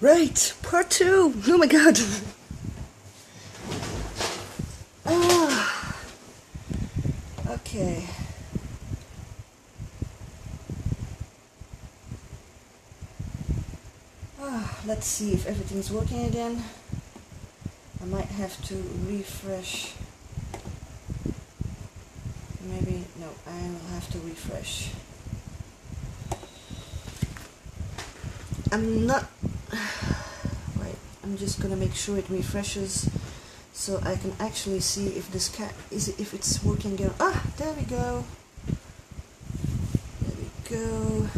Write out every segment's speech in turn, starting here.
Right, part two. Oh my god. Okay. Let's see if everything's working again. I might have to refresh. Maybe, no, I'll have to refresh. I'm not... Wait, I'm just gonna make sure it refreshes so I can actually see if this if it's working again. Ah, there we go. There we go.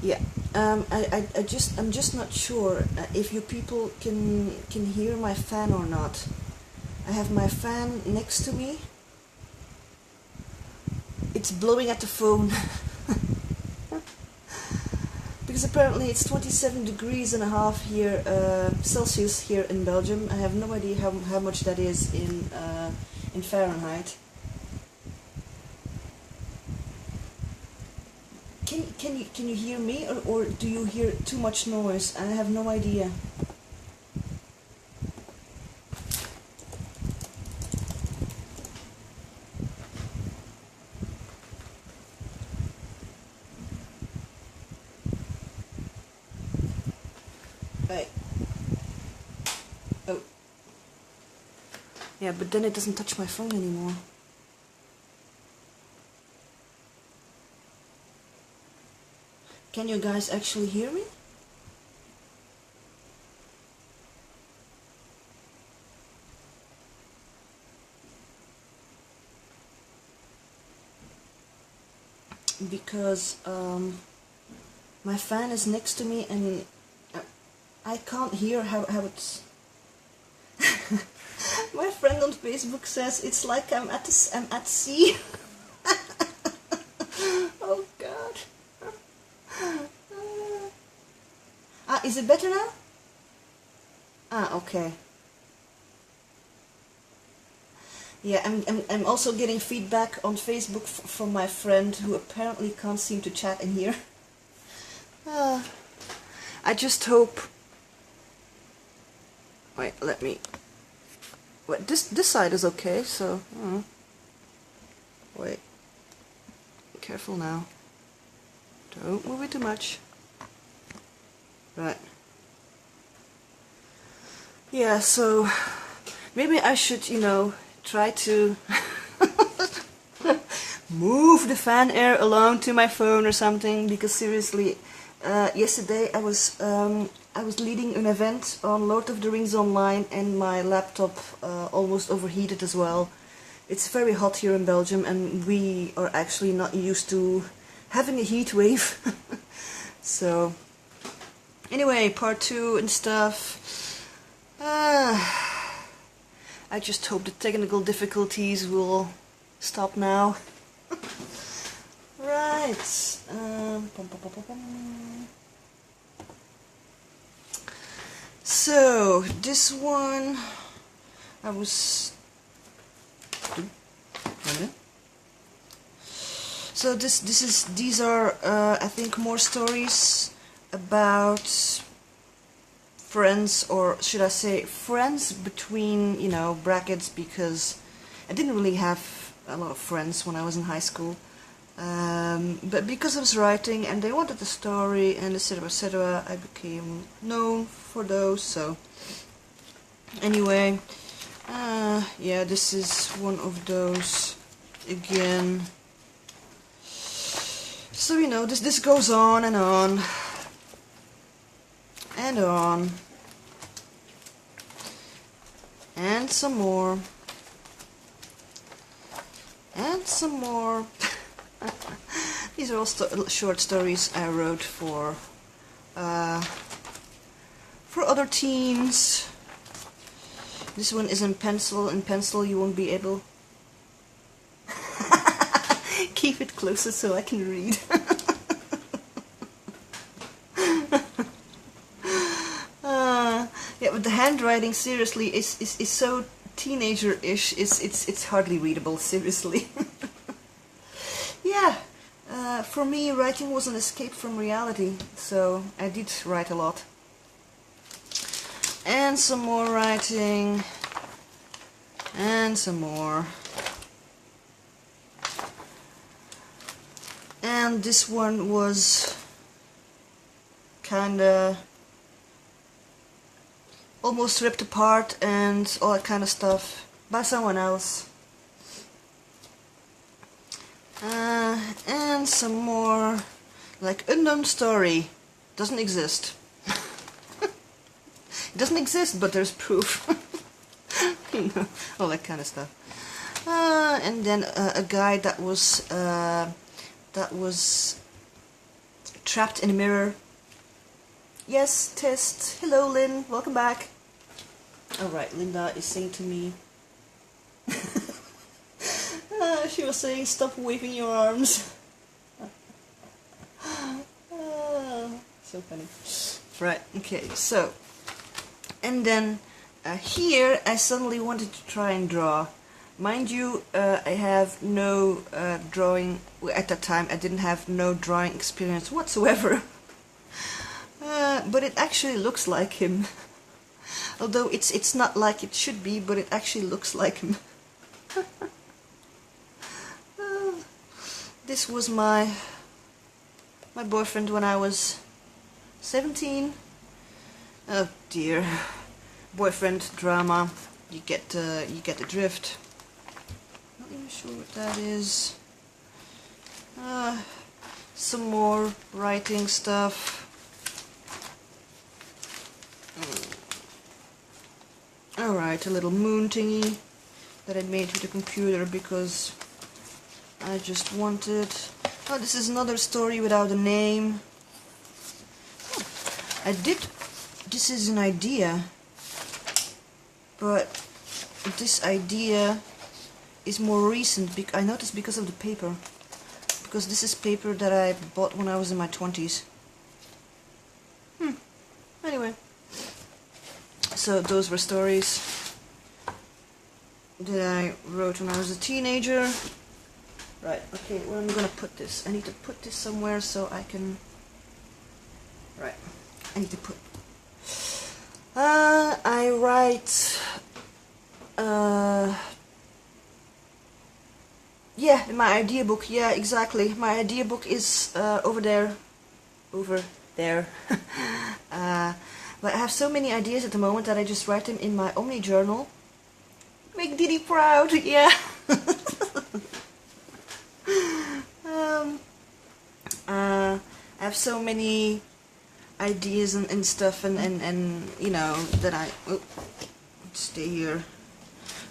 Yeah. I'm just not sure if you people can hear my fan or not. I have my fan next to me. It's blowing at the phone. Because apparently it's 27 degrees and a half here, Celsius here in Belgium. I have no idea how much that is in Fahrenheit. Can you hear me, or do you hear too much noise? I have no idea. Right. Oh. Yeah, but then it doesn't touch my phone anymore. Can you guys actually hear me? Because my fan is next to me and I can't hear how it's... My friend on Facebook says it's like I'm at sea. Oh god. Is it better now? Okay. Yeah, I'm also getting feedback on Facebook from my friend who apparently can't seem to chat in here. I just hope... Wait, let me... Wait, this side is okay, so... Wait. Careful now. Don't move it too much. Right. Yeah, so... Maybe I should, you know, try to... move the fan air along to my phone or something, because seriously... yesterday I was leading an event on Lord of the Rings Online and my laptop almost overheated as well. It's very hot here in Belgium and we are actually not used to having a heat wave. So anyway, part two and stuff. I just hope the technical difficulties will stop now. Right. So this one, I was. So these are I think more stories about friends, or should I say friends between, you know, brackets, because I didn't really have a lot of friends when I was in high school. But because I was writing and they wanted the story and etc., I became known for those. So anyway, yeah, this is one of those again. So, you know, this goes on and on and on and some more and some more. These are all short stories I wrote for other teens. This one is in pencil. In pencil you won't be able... Keep it closer so I can read. Yeah, but the handwriting seriously is so teenager-ish. It's hardly readable, seriously. Yeah. for me, writing was an escape from reality, so I did write a lot. And some more writing, and some more. And this one was kinda almost ripped apart and all that kind of stuff by someone else. And some more, like unknown story, doesn't exist. It doesn't exist, but there's proof. You know, all that kind of stuff. And then a guy that was trapped in a mirror. Yes, test. Hello, Lynn. Welcome back. Alright, Linda is saying to me. She was saying, stop waving your arms. So funny. Right, okay, so. And then here I suddenly wanted to try and draw. Mind you, I have no drawing, at that time I didn't have no drawing experience whatsoever. But it actually looks like him. Although it's not like it should be, but it actually looks like him. This was my boyfriend when I was 17. Oh dear, boyfriend drama. You get the drift. Not even sure what that is. Some more writing stuff. Alright, a little moon thingy that I made with the computer because I just wanted... Oh, this is another story without a name. This is an idea, but this idea is more recent. I noticed because of the paper. Because this is paper that I bought when I was in my 20s. Anyway. So those were stories that I wrote when I was a teenager. Right, okay, where am I gonna put this? I need to put this somewhere so I can... Right, I need to put... I write... Yeah, in my idea book, yeah, exactly. My idea book is over there. Over there. But I have so many ideas at the moment that I just write them in my Omni journal. Make Didi proud, yeah. I have so many ideas and stuff and you know that I stay here.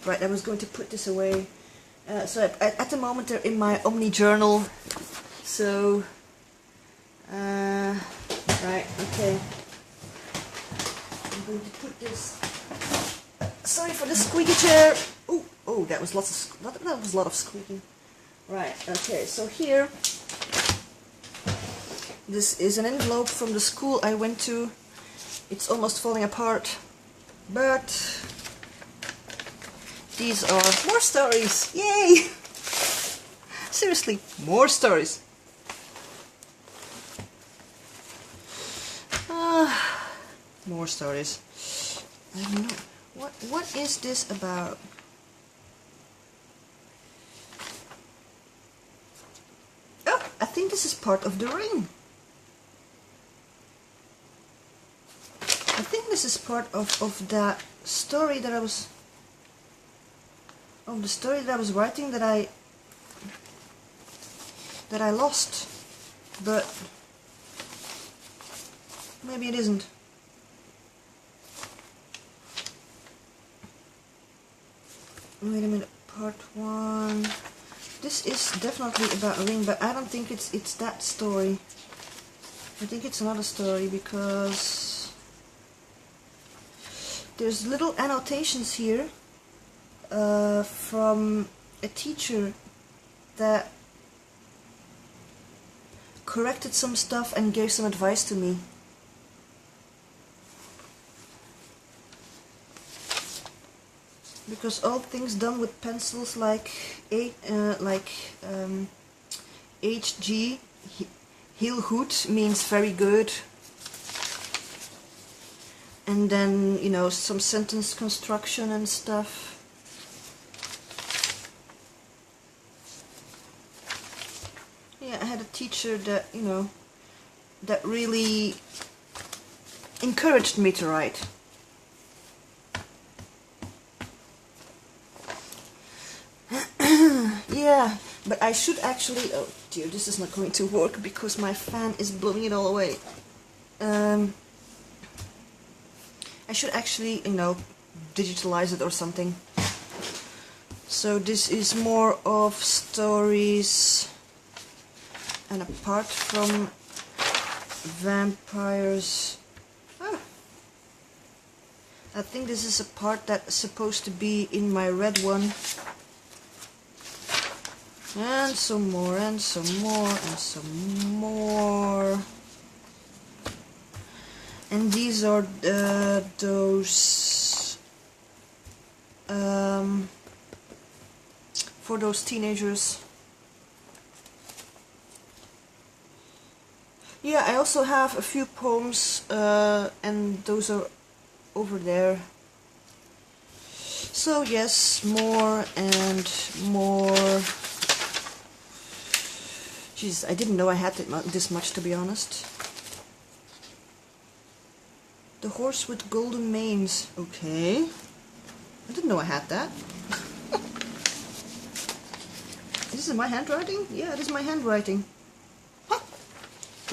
Right, I was going to put this away. So at the moment they're in my Omni journal. So right, okay. I'm going to put this. Sorry for the squeaky chair. Oh, that was a lot of squeaking. Right, okay, so here, this is an envelope from the school I went to. It's almost falling apart, but these are more stories. Yay! Seriously, more stories. More stories. I don't know. What is this about? Oh, I think this is part of the ring. I think this is part of that story that I was... Of the story that I was writing that I lost. But maybe it isn't. Wait a minute, part 1. This is definitely about a ring, but I don't think it's that story. I think it's another story because there's little annotations here from a teacher that corrected some stuff and gave some advice to me. Because all things done with pencils like HG, heel goed means very good. And then, you know, some sentence construction and stuff. Yeah, I had a teacher that, you know, that really encouraged me to write. Yeah, but I should actually, oh dear, this is not going to work because my fan is blowing it all away. I should actually, you know, digitalize it or something. So this is more of stories, and apart from vampires, I think this is a part that's supposed to be in my red one. And some more, and some more, and some more. And these are those for those teenagers. Yeah, I also have a few poems, and those are over there. So yes, more and more. Jeez, I didn't know I had this much, to be honest. The horse with golden manes. Okay. I didn't know I had that. This is my handwriting? Yeah, this is my handwriting. Huh.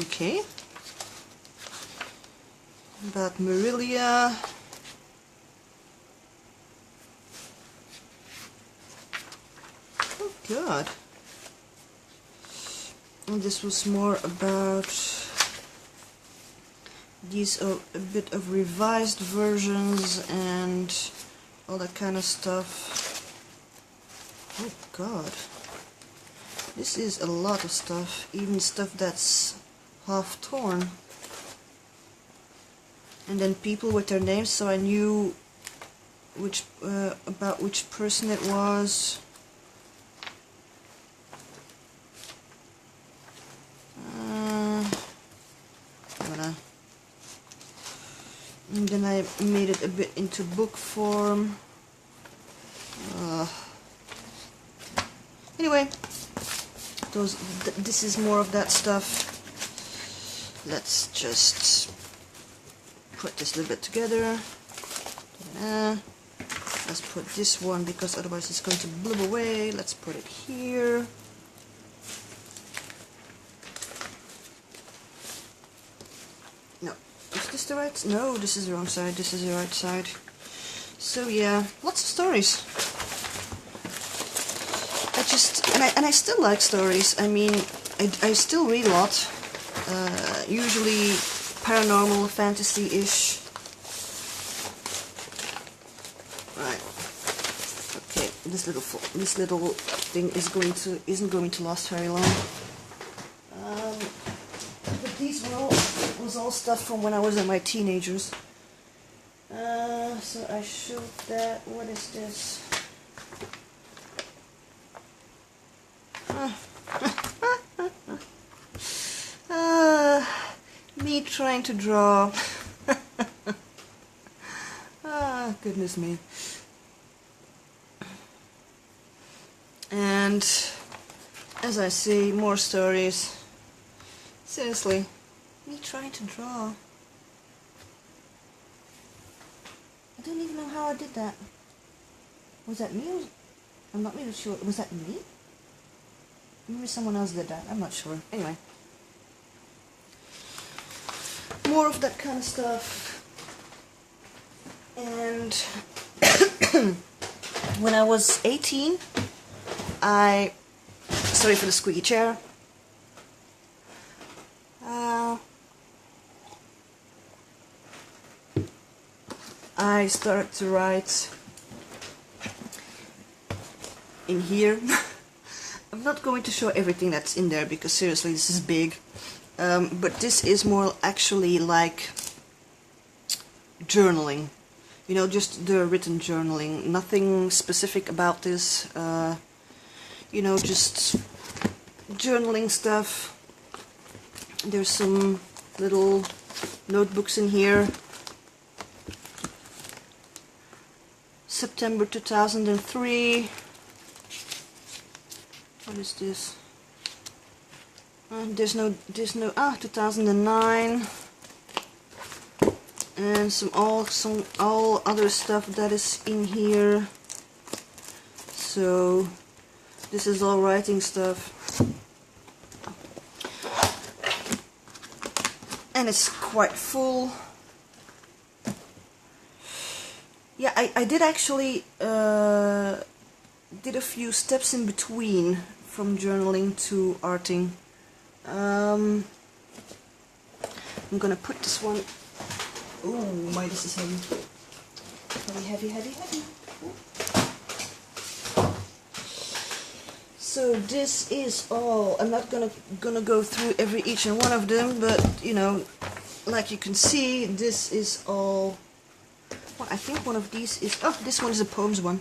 Okay. About Marilia. Oh God. And this was more about, these are a bit of revised versions and all that kind of stuff. Oh God. This is a lot of stuff, even stuff that's half torn. And then people with their names, so I knew which about which person it was. And then I made it a bit into book form. Anyway, this is more of that stuff. Let's just put this a little bit together. Let's put this one because otherwise it's going to blub away. Let's put it here. No, is this the right? No, this is the wrong side. This is the right side. So yeah, lots of stories. I still like stories. I mean, I still read a lot. Usually paranormal, fantasy-ish. Right. Okay, this little thing isn't going to last very long. But these was all stuff from when I was in my teenagers. So I showed that. What is this? Me trying to draw. Goodness me. And as I say, more stories. Seriously, me trying to draw. I don't even know how I did that. Was that me? I'm not really sure. Was that me? Maybe someone else did that. I'm not sure. Anyway. More of that kind of stuff. And when I was 18, sorry for the squeaky chair. I started to write in here. I'm not going to show everything that's in there because seriously this is big. But this is more actually like journaling. You know, just the written journaling. Nothing specific about this. You know, just journaling stuff. There's some little notebooks in here. September 2003. What is this? There's no 2009. And some all other stuff that is in here. So this is all writing stuff. And it's quite full. Yeah, I did actually did a few steps in between from journaling to arting. I'm gonna put this one. Oh my, this is heavy. Heavy. So this is all. I'm not gonna go through each and one of them, but you know, like you can see, this is all. Well, I think one of these is. Oh, this one is the poems one.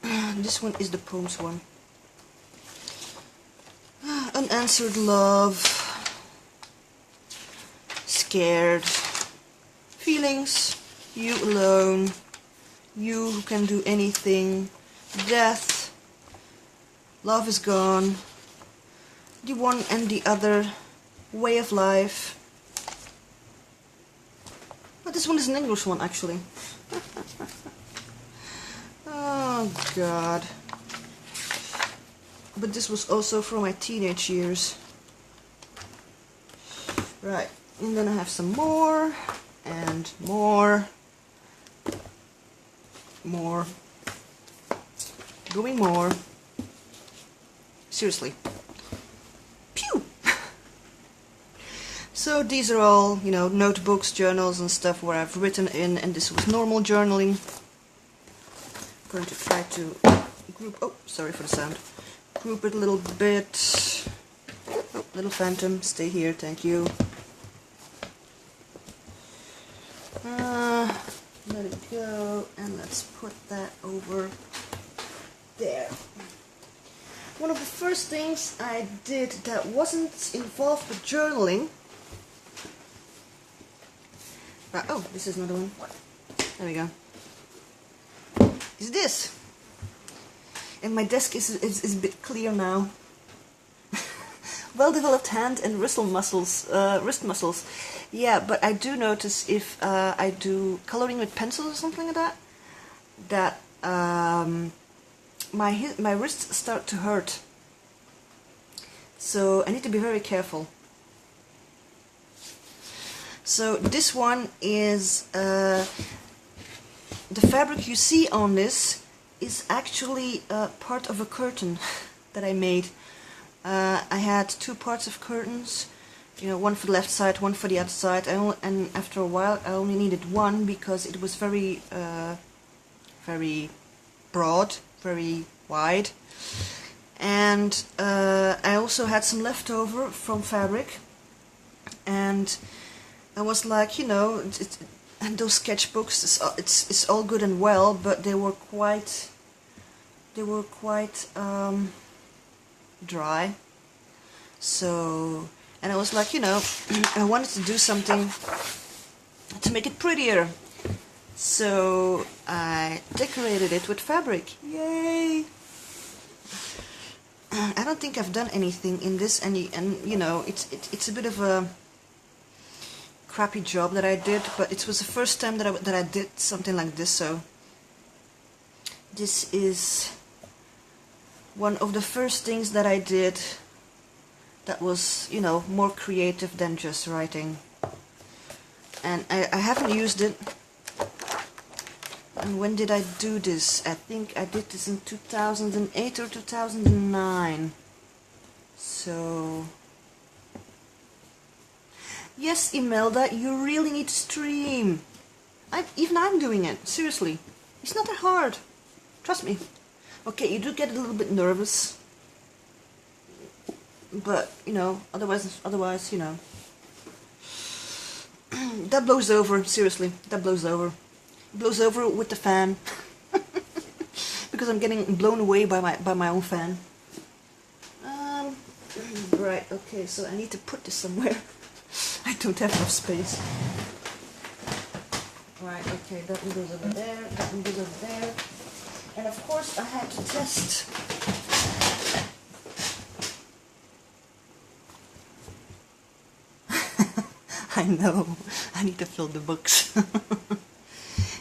This one is the poems one. Unanswered love. Scared. Feelings. You alone. You who can do anything. Death. Love is gone. The one and the other. Way of life. Oh, this one is an English one, actually. Oh, God. But this was also from my teenage years. Right. And then I have some more. And more. More. Going more. Seriously. Pew! So these are all, you know, notebooks, journals and stuff where I've written in, and this was normal journaling. I'm going to try to group, oh, sorry for the sound. Group it a little bit. Oh, little phantom, stay here, thank you. Let it go, and let's put that over there. One of the first things I did that wasn't involved with journaling. Oh, this is another one. There we go. Is this. And my desk is a bit clear now. Well-developed hand and wrist muscles. Yeah, but I do notice if I do coloring with pencils or something like that, my wrists start to hurt. So I need to be very careful. So this one is, the fabric you see on this is actually part of a curtain that I made. I had two parts of curtains, you know, one for the left side, one for the other side, and after a while I only needed one because it was very, very broad, very wide. And I also had some leftover from fabric, and I was like, you know, and those sketchbooks, it's all good and well, but they were quite dry. So, and I was like, you know, I wanted to do something to make it prettier. So I decorated it with fabric. Yay! I don't think I've done anything in this, and you know, it's a bit of a crappy job that I did, but it was the first time that I did something like this. So this is one of the first things that I did that was, you know, more creative than just writing. And I haven't used it. And when did I do this? I think I did this in 2008 or 2009. So yes, Imelda, you really need to stream. Even I'm doing it, seriously. It's not that hard. Trust me. Okay, you do get a little bit nervous. But, you know, otherwise, you know. That blows over, seriously. That blows over. It blows over with the fan. Because I'm getting blown away by my own fan. Right, okay, so I need to put this somewhere. I don't have enough space. Right, okay, that one goes over there, that one goes over there. And of course I had to test. I know, I need to fill the books.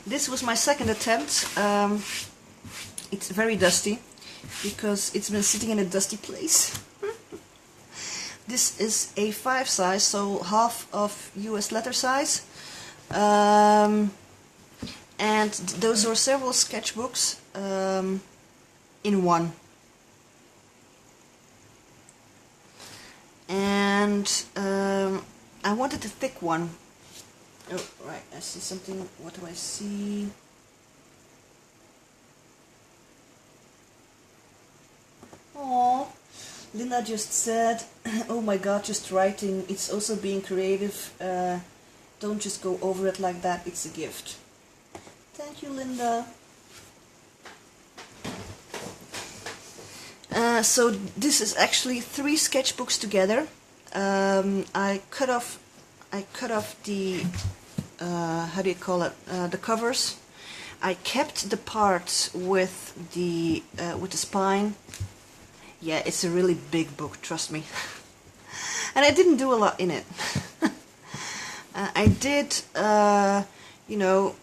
This was my second attempt. It's very dusty because it's been sitting in a dusty place. This is A5 size, so half of US letter size. And those are several sketchbooks in one. And I wanted a thick one. Oh, right, I see something. What do I see? Oh, Linda just said, oh my god, just writing, it's also being creative. Don't just go over it like that, it's a gift. Thank you, Linda. So this is actually 3 sketchbooks together. I cut off the how do you call it? The covers. I kept the part with the spine. Yeah, it's a really big book, trust me. And I didn't do a lot in it. I did, you know,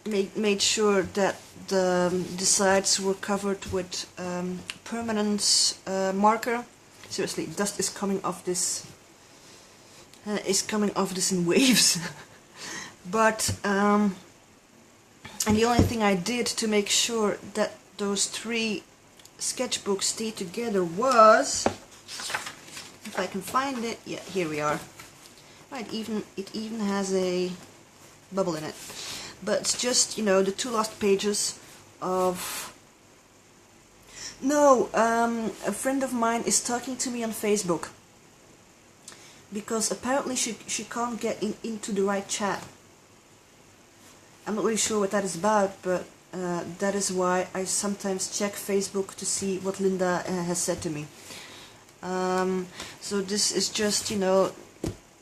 made sure that the sides were covered with permanent marker. Seriously, dust is coming off this. In waves. But and the only thing I did to make sure that those 3 sketchbooks stay together was, if I can find it, yeah, here we are. Right, it even has a bubble in it. But it's just, you know, the 2 last pages of... No, a friend of mine is talking to me on Facebook. Because apparently she can't get into the right chat. I'm not really sure what that is about, but that is why I sometimes check Facebook to see what Linda has said to me. So this is just, you know,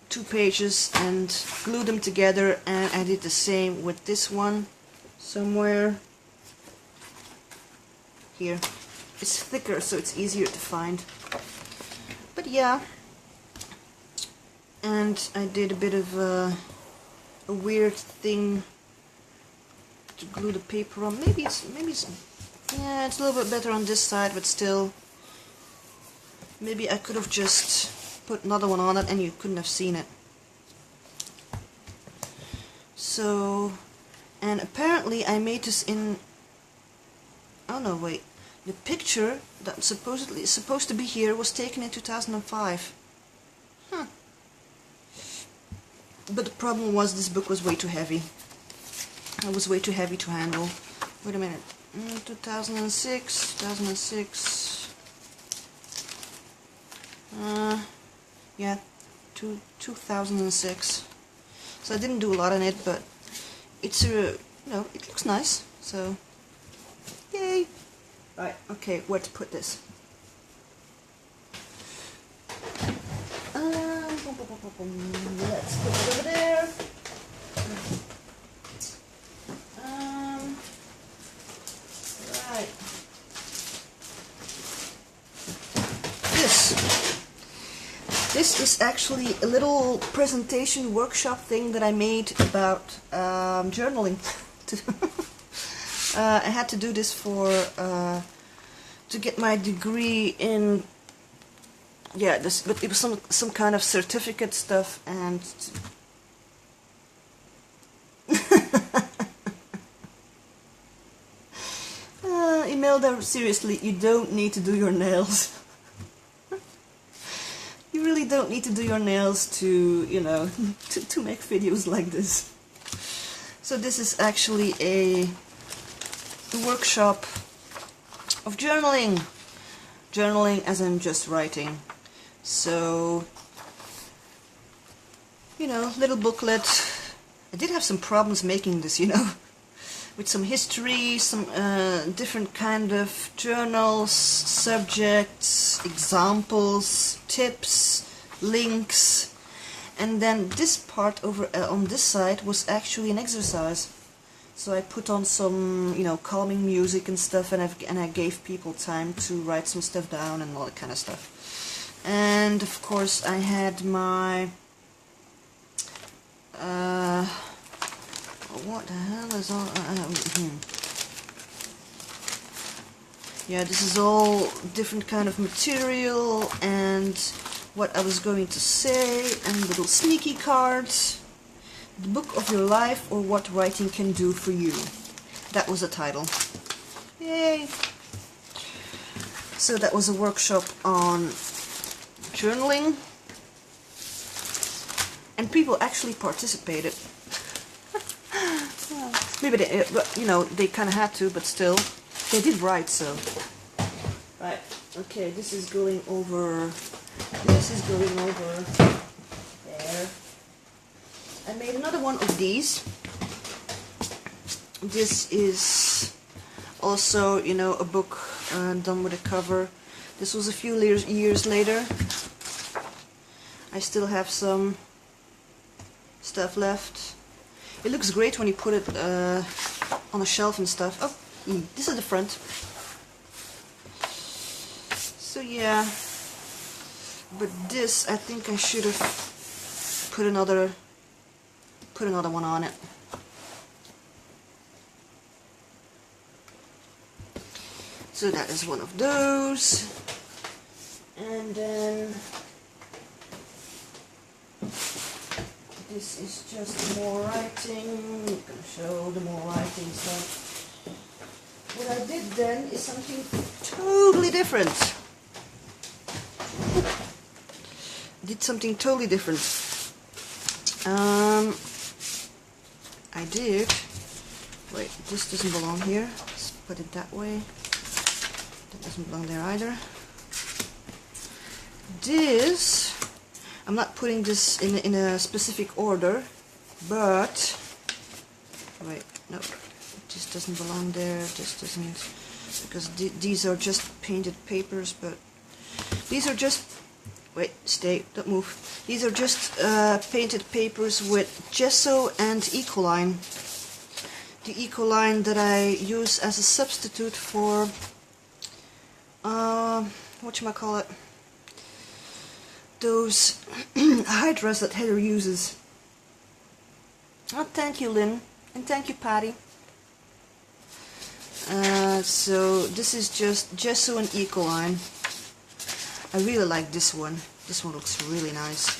2 pages and glue them together, and I did the same with this one somewhere here. It's thicker, so it's easier to find. But yeah. And I did a bit of a weird thing to glue the paper on. Maybe it's yeah, it's a little bit better on this side, but still, maybe I could have just put another one on it and you couldn't have seen it. So, and apparently I made this in, oh no, wait, the picture that supposedly is supposed to be here was taken in 2005. Huh. But the problem was this book was way too heavy. It was way too heavy to handle. Wait a minute. 2006. Yeah, 2006. So I didn't do a lot on it, but it's you know, it looks nice. So, yay! Right. Okay, where to put this? Let's put it over there. Right. This is actually a little presentation workshop thing that I made about journaling. I had to do this for to get my degree in. Yeah, but it was some kind of certificate stuff, and Imelda, seriously, you don't need to do your nails. You really don't need to do your nails to, you know, to make videos like this. So this is actually a workshop of journaling. Journaling as in just writing. So, you know, little booklet. I did have some problems making this, you know, with some history, some different kind of journals, subjects, examples, tips, links, and then this part over on this side was actually an exercise. So I put on some, you know, calming music and stuff, and I gave people time to write some stuff down and all that kind of stuff. And of course I had my what the hell is all yeah, this is all different kind of material and what I was going to say, and little sneaky cards. The book of your life, or what writing can do for you. That was the title. Yay! So that was a workshop on journaling, and people actually participated. Maybe they, you know, they kind of had to, but still, they did write. So, right, okay, this is going over. This is going over there. I made another one of these. This is also, you know, a book done with a cover. This was a few years later. I still have some stuff left. It looks great when you put it on a shelf and stuff. Oh, this is the front. So yeah, but this, I think I should have put another one on it. So that is one of those. And then this is just more writing. I'm going to show the more writing stuff. What I did then is something totally different. Did something totally different. I did. Wait, this doesn't belong here. Let's put it that way. That doesn't belong there either. This, I'm not putting this in a specific order, but wait, no, this doesn't belong there. This doesn't, because these are just painted papers, but these are just. Wait, stay, don't move. These are just painted papers with gesso and Ecoline. The Ecoline that I use as a substitute for, whatchamacallit, those hydras that Heather uses. Oh, thank you, Lynn, and thank you, Patty. So this is just gesso and Ecoline. I really like this one. This one looks really nice.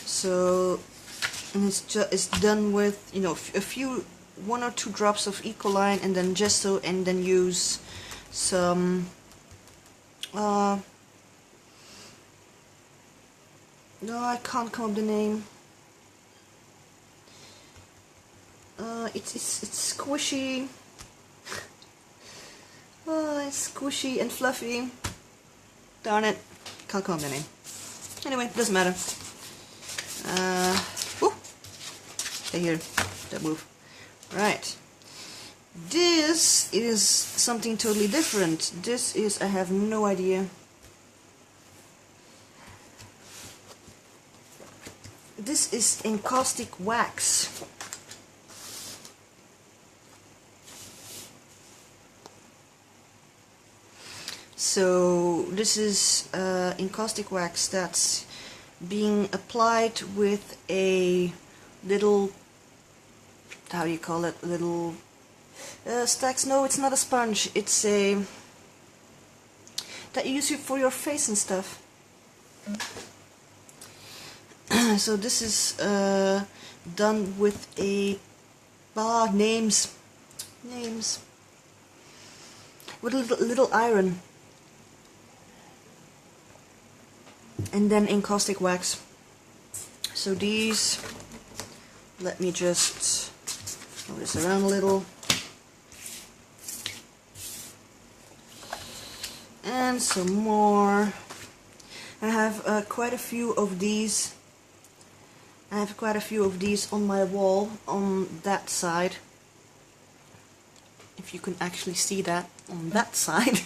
So, and it's done with, you know, one or two drops of Ecoline and then gesso, and then use some no, I can't come up with the name. It's squishy. Oh, it's squishy and fluffy. Darn it, can't come up with the name. Anyway, doesn't matter. Stay here, don't move. Right. This is something totally different. This is, I have no idea. This is encaustic wax. So this is encaustic wax that's being applied with a little, how do you call it, little stacks. No, it's not a sponge, it's a that you use for your face and stuff. So this is done with a names with a little iron. And then encaustic wax. So these, let me just move this around a little. And some more. I have quite a few of these. I have quite a few of these on my wall on that side. if you can actually see that on that side.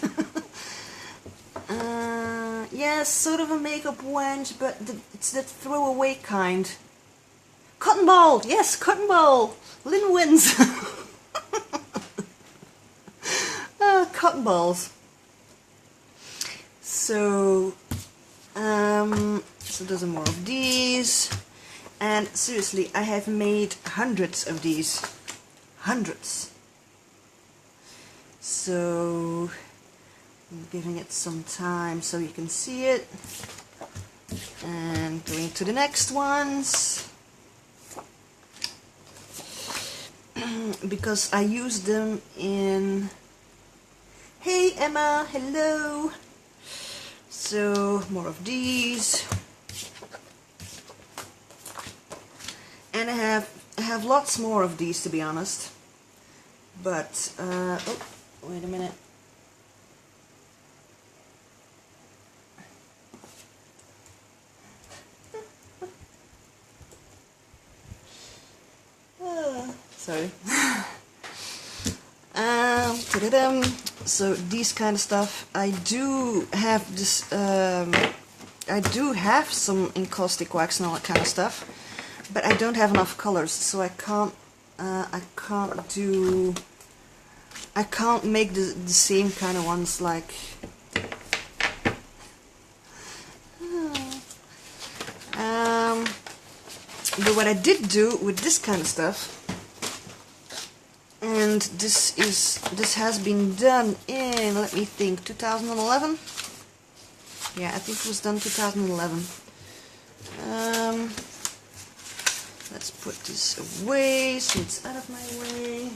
Yeah, sort of a makeup wench, but it's that throwaway kind. Cotton Ball! Yes, Cotton Ball! Lynn wins! Cotton balls. So those are more of these. And seriously, I have made hundreds of these. Hundreds. So I'm giving it some time so you can see it. And going to the next ones. Because I use them in... Hey Emma, hello! So, more of these. And I have lots more of these, to be honest. But, oh, wait a minute. Sorry. So these kind of stuff. I do have this. I do have some encaustic wax and all that kind of stuff, but I don't have enough colors, so I can't. I can't make the same kind of ones like. But what I did do with this kind of stuff, and this has been done in, let me think, 2011. Yeah, I think it was done 2011. Let's put this away so it's out of my way.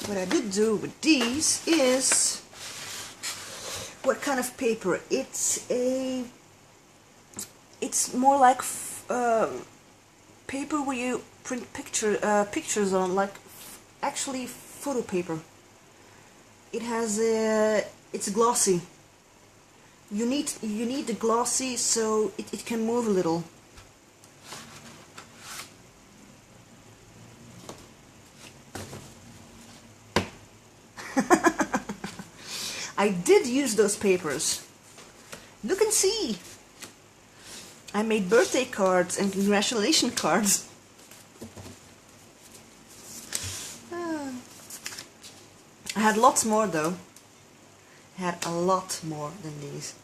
What I did do with these is, what kind of paper? It's more like paper where you print pictures on, like actually photo paper. It has it's glossy. You need the glossy so it can move a little. I did use those papers. Look and see. I made birthday cards and congratulation cards. I had lots more though. I had a lot more than these.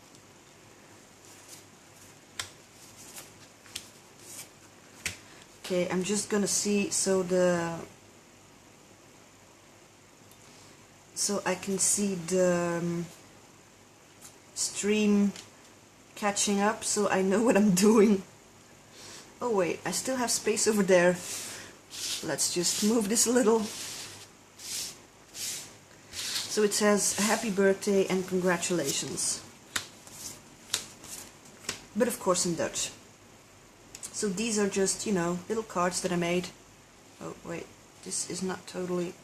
Okay, I'm just gonna see so I can see the stream catching up, so I know what I'm doing. Oh wait, I still have space over there. Let's just move this a little. So it says happy birthday and congratulations. But of course in Dutch. So these are just, you know, little cards that I made. Oh wait, this is not totally...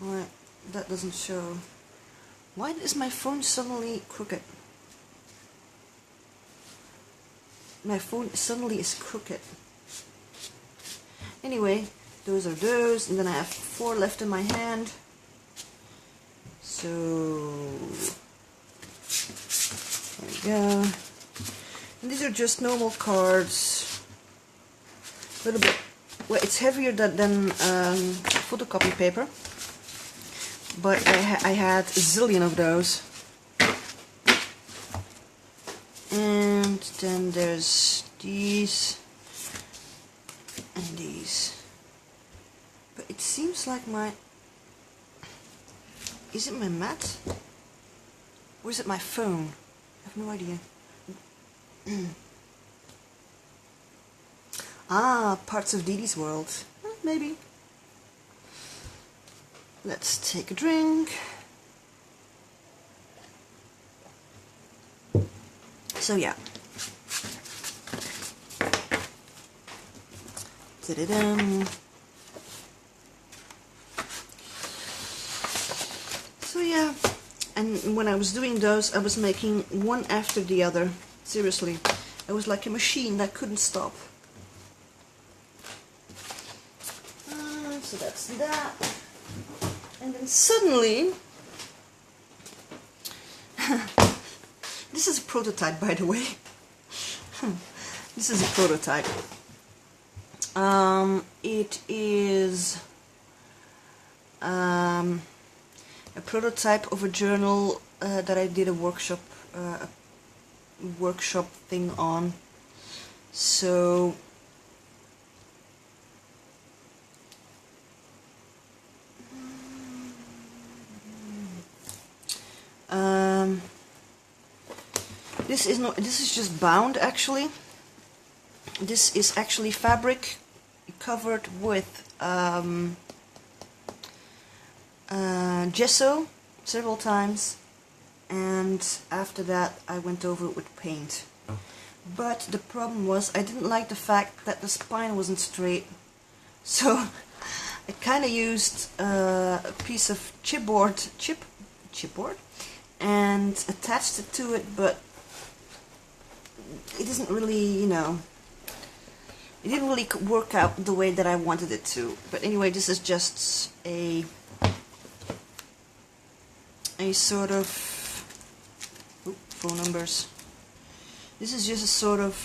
Alright, that doesn't show. Why is my phone suddenly crooked? My phone suddenly is crooked. Anyway, those are those, and then I have 4 left in my hand. So there we go. And these are just normal cards. A little bit. Well, it's heavier than photocopy paper. But I had a zillion of those. And then there's these and these. But it seems like my... Is it my mat? Or is it my phone? I have no idea. Ah, parts of Dee Dee's world. Maybe. Let's take a drink. So yeah. Da-da-dum. So yeah, And when I was doing those, I was making one after the other. Seriously, I was like a machine that couldn't stop. So that's that. And then suddenly, this is a prototype, by the way. This is a prototype. It is a prototype of a journal that I did a workshop thing on. So this is just bound actually. This is actually fabric covered with gesso several times, and after that I went over it with paint. But the problem was I didn't like the fact that the spine wasn't straight, so I kind of used a piece of chipboard and attached it to it, but it isn't really, you know, it didn't really work out the way that I wanted it to. But anyway, this is just a sort of phone numbers. This is just a sort of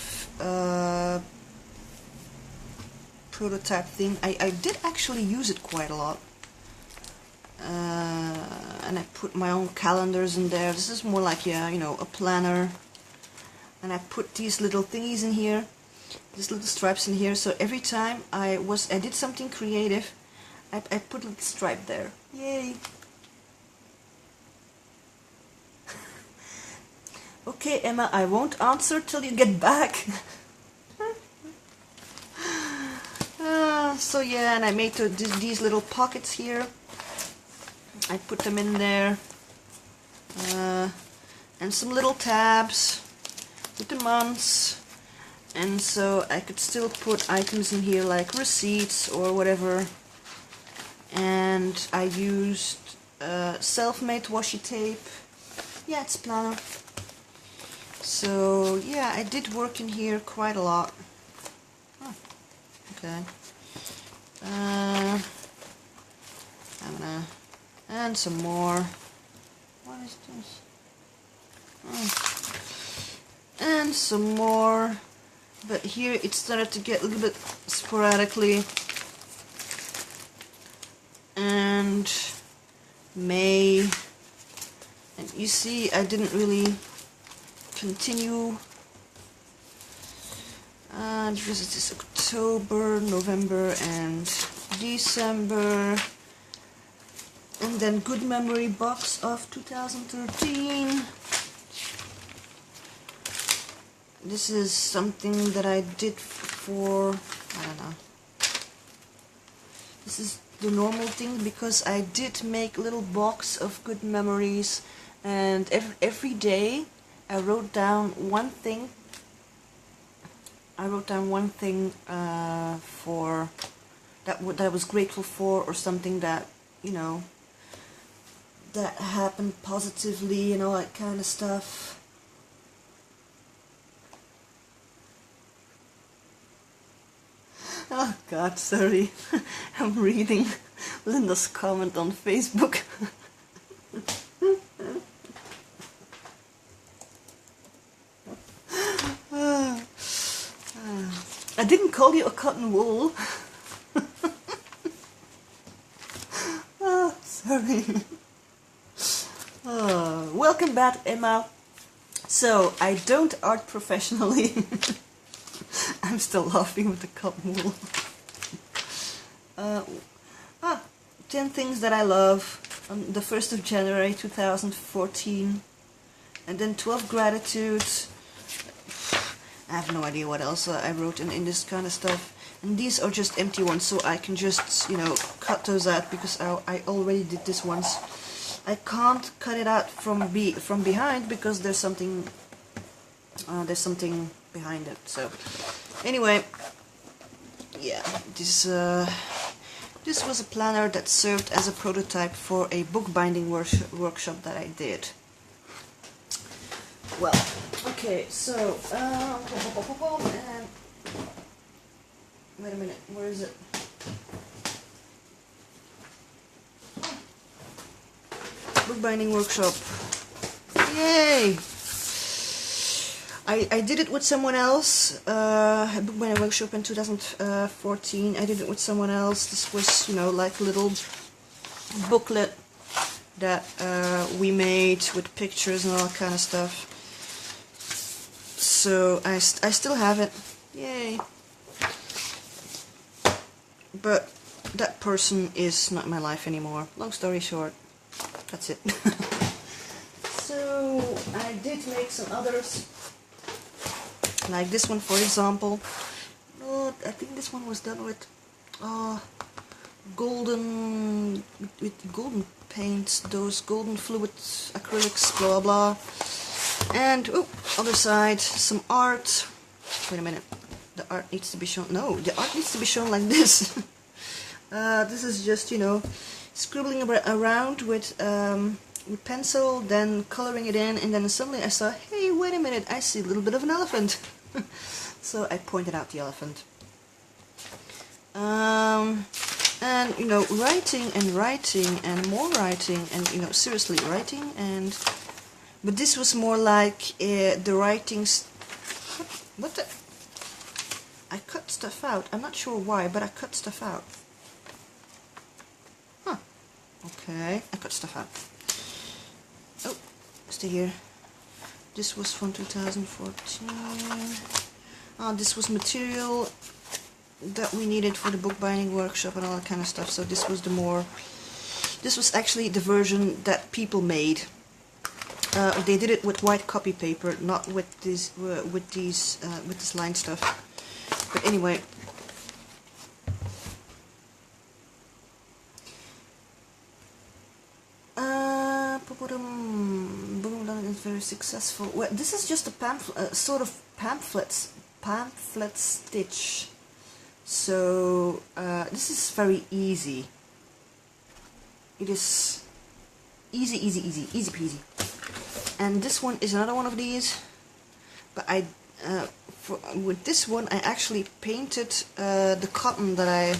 prototype thing. I did actually use it quite a lot, and I put my own calendars in there. This is more like, yeah, you know, a planner. And I put these little thingies in here, these little stripes in here. So every time I did something creative, I put a little stripe there. Yay! Okay, Emma, I won't answer till you get back. So yeah, and I made these little pockets here. I put them in there, and some little tabs with the months, and so I could still put items in here like receipts or whatever. And I used self-made washi tape. Yeah, it's planner. So yeah, I did work in here quite a lot. Oh, okay. And some more. What is this? Oh. And some more. But here it started to get a little bit sporadically. And May. And you see, I didn't really continue. Because it is October, November, and December. And then Good Memory box of 2013. This is something that I did for, I don't know. This is the normal thing because I did make a little box of good memories, and every day I wrote down one thing. For that I was grateful for, or something that, you know, that happened positively, and all that kind of stuff. Oh God, sorry. I'm reading Linda's comment on Facebook. I didn't call you a cotton wool. Oh, sorry. Oh, welcome back, Emma. So, I don't art professionally. I'm still laughing with the cotton wool. 10 things that I love on the 1st of January 2014. And then 12 gratitudes. I have no idea what else I wrote in this kind of stuff. And these are just empty ones, so I can just, you know, cut those out because I already did this once. I can't cut it out from behind because there's something behind it. So anyway, yeah, this This was a planner that served as a prototype for a bookbinding workshop that I did. Well, okay, so, and wait a minute, where is it? Bookbinding workshop. Yay! I did it with someone else, bookbinding workshop in 2014. I did it with someone else. This was, you know, like a little booklet that we made with pictures and all that kind of stuff. So I still have it. Yay! But that person is not in my life anymore. Long story short, that's it. So I did make some others. Like this one, for example. Oh, I think this one was done with golden paints, those golden fluid acrylics, blah blah. And other side, some art. Wait a minute, the art needs to be shown. No, the art needs to be shown like this. This is just, you know, scribbling around with pencil, then coloring it in, and then suddenly I saw, hey, wait a minute, I see a little bit of an elephant. So I pointed out the elephant. And, you know, writing and more writing, and, you know, seriously writing, and but this was more like the writings. What the? I cut stuff out. I'm not sure why, but I cut stuff out. Huh. Okay, I cut stuff out. Oh, stay here. This was from 2014. This was material that we needed for the bookbinding workshop and all that kind of stuff. So this was this was actually the version that people made. They did it with white copy paper, not with this line stuff. But anyway. Is very successful. Well, this is just a pamphlet, sort of pamphlet stitch. So this is very easy. It is easy peasy. And this one is another one of these. But with this one, I actually painted the cotton that I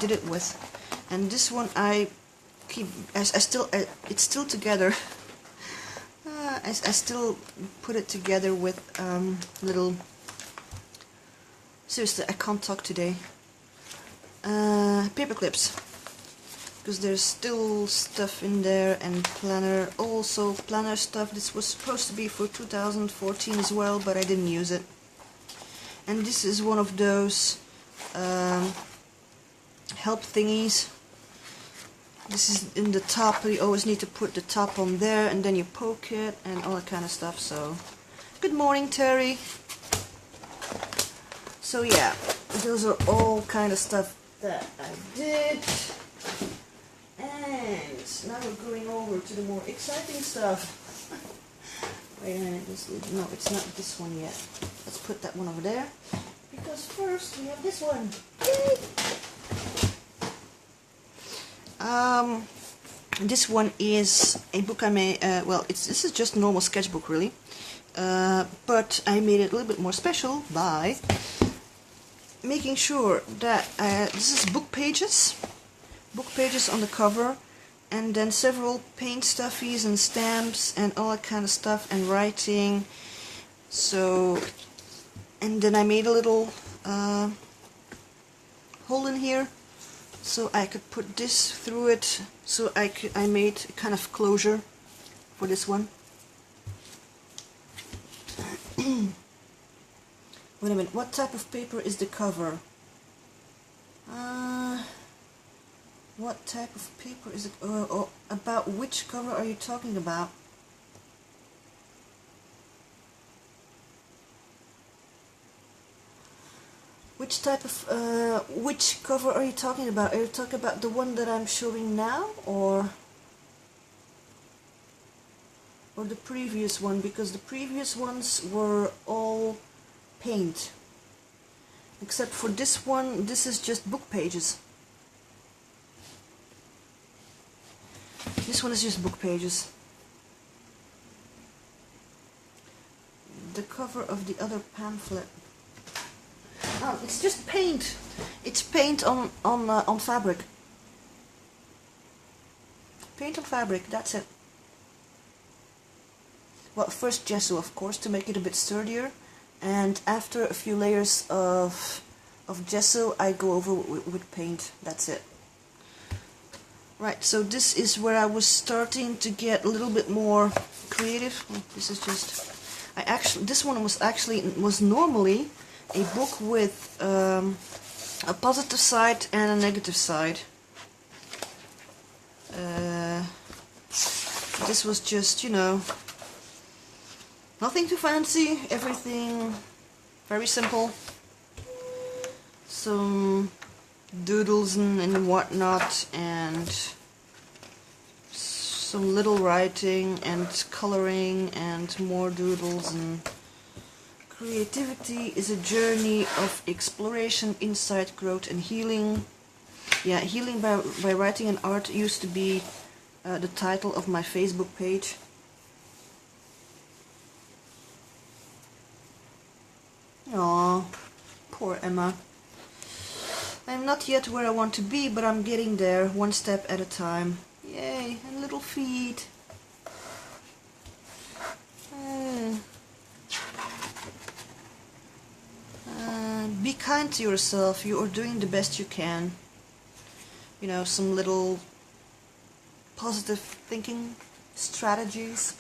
did it with, and this one it's still together. I still put it together with little. Seriously, I can't talk today. Paper clips, because there's still stuff in there, and planner, also planner stuff. This was supposed to be for 2014 as well, but I didn't use it. And this is one of those help thingies. This is in the top. You always need to put the top on there, and then you poke it and all that kind of stuff. So, good morning, Terry. So yeah, those are all kind of stuff that I did. And now we're going over to the more exciting stuff. Wait a minute, no, it's not this one yet. Let's put that one over there, because first we have this one. Yay! This one is a book I made. Well, this is just a normal sketchbook, really, but I made it a little bit more special by making sure that this is book pages on the cover, and then several paint stuffies and stamps and all that kind of stuff, and writing. So, and then I made a little hole in here, so I could put this through it. So I made a kind of closure for this one. Wait a minute, what type of paper is the cover? What type of paper is it? About which cover are you talking about? Which type of, which cover are you talking about? Are you talking about the one that I'm showing now, or the previous one? Because the previous ones were all paint. Except for this one, this is just book pages. This one is just book pages. The cover of the other pamphlet. Oh, it's just paint. It's paint on fabric. Paint on fabric. That's it. Well, first gesso, of course, to make it a bit sturdier, and after a few layers of gesso, I go over with paint. That's it. Right. So this is where I was starting to get a little bit more creative. Oh, this is just. This one was normally a book with a positive side and a negative side. This was just, you know, nothing too fancy, everything very simple. Some doodles and whatnot, and some little writing and coloring and more doodles. And creativity is a journey of exploration, insight, growth and healing. Yeah, healing by writing and art used to be the title of my Facebook page. Aww, poor Emma. I'm not yet where I want to be, but I'm getting there, one step at a time. Yay, and little feet. Be kind to yourself. You are doing the best you can. You know, some little positive thinking strategies.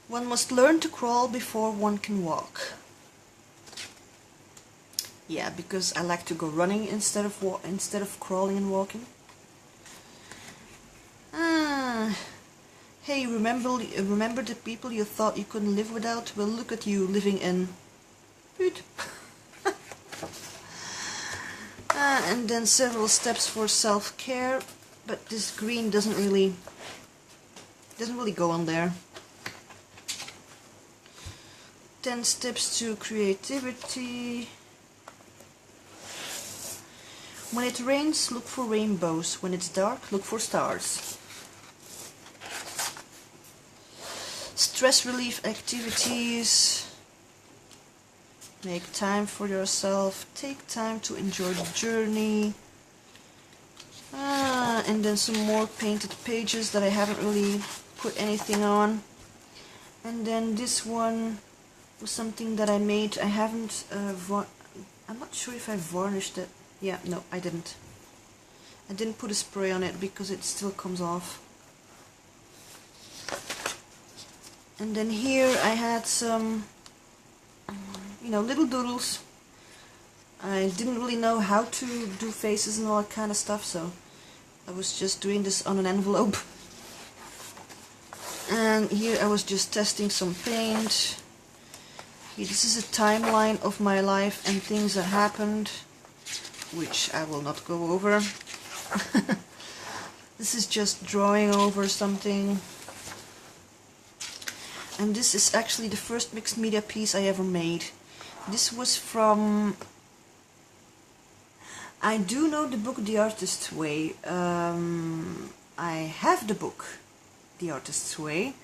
One must learn to crawl before one can walk. Yeah, because I like to go running instead of crawling and walking. Hey, remember the people you thought you couldn't live without? Well, look at you living in food. And then several steps for self-care, but this green doesn't really go on there. 10 steps to creativity. When it rains, look for rainbows. When it's dark, look for stars. Stress relief activities. Make time for yourself. Take time to enjoy the journey. And then some more painted pages that I haven't really put anything on. And then this one was something that I made. I haven't, I'm not sure if I varnished it. Yeah, no, I didn't. I didn't put a spray on it because it still comes off. And then here I had some, you know, little doodles. I didn't really know how to do faces and all that kind of stuff, so I was just doing this on an envelope. And here I was just testing some paint. Here, this is a timeline of my life and things that happened, which I will not go over. This is just drawing over something. And this is actually the first mixed media piece I ever made. This was from... I do know the book The Artist's Way. I have the book The Artist's Way.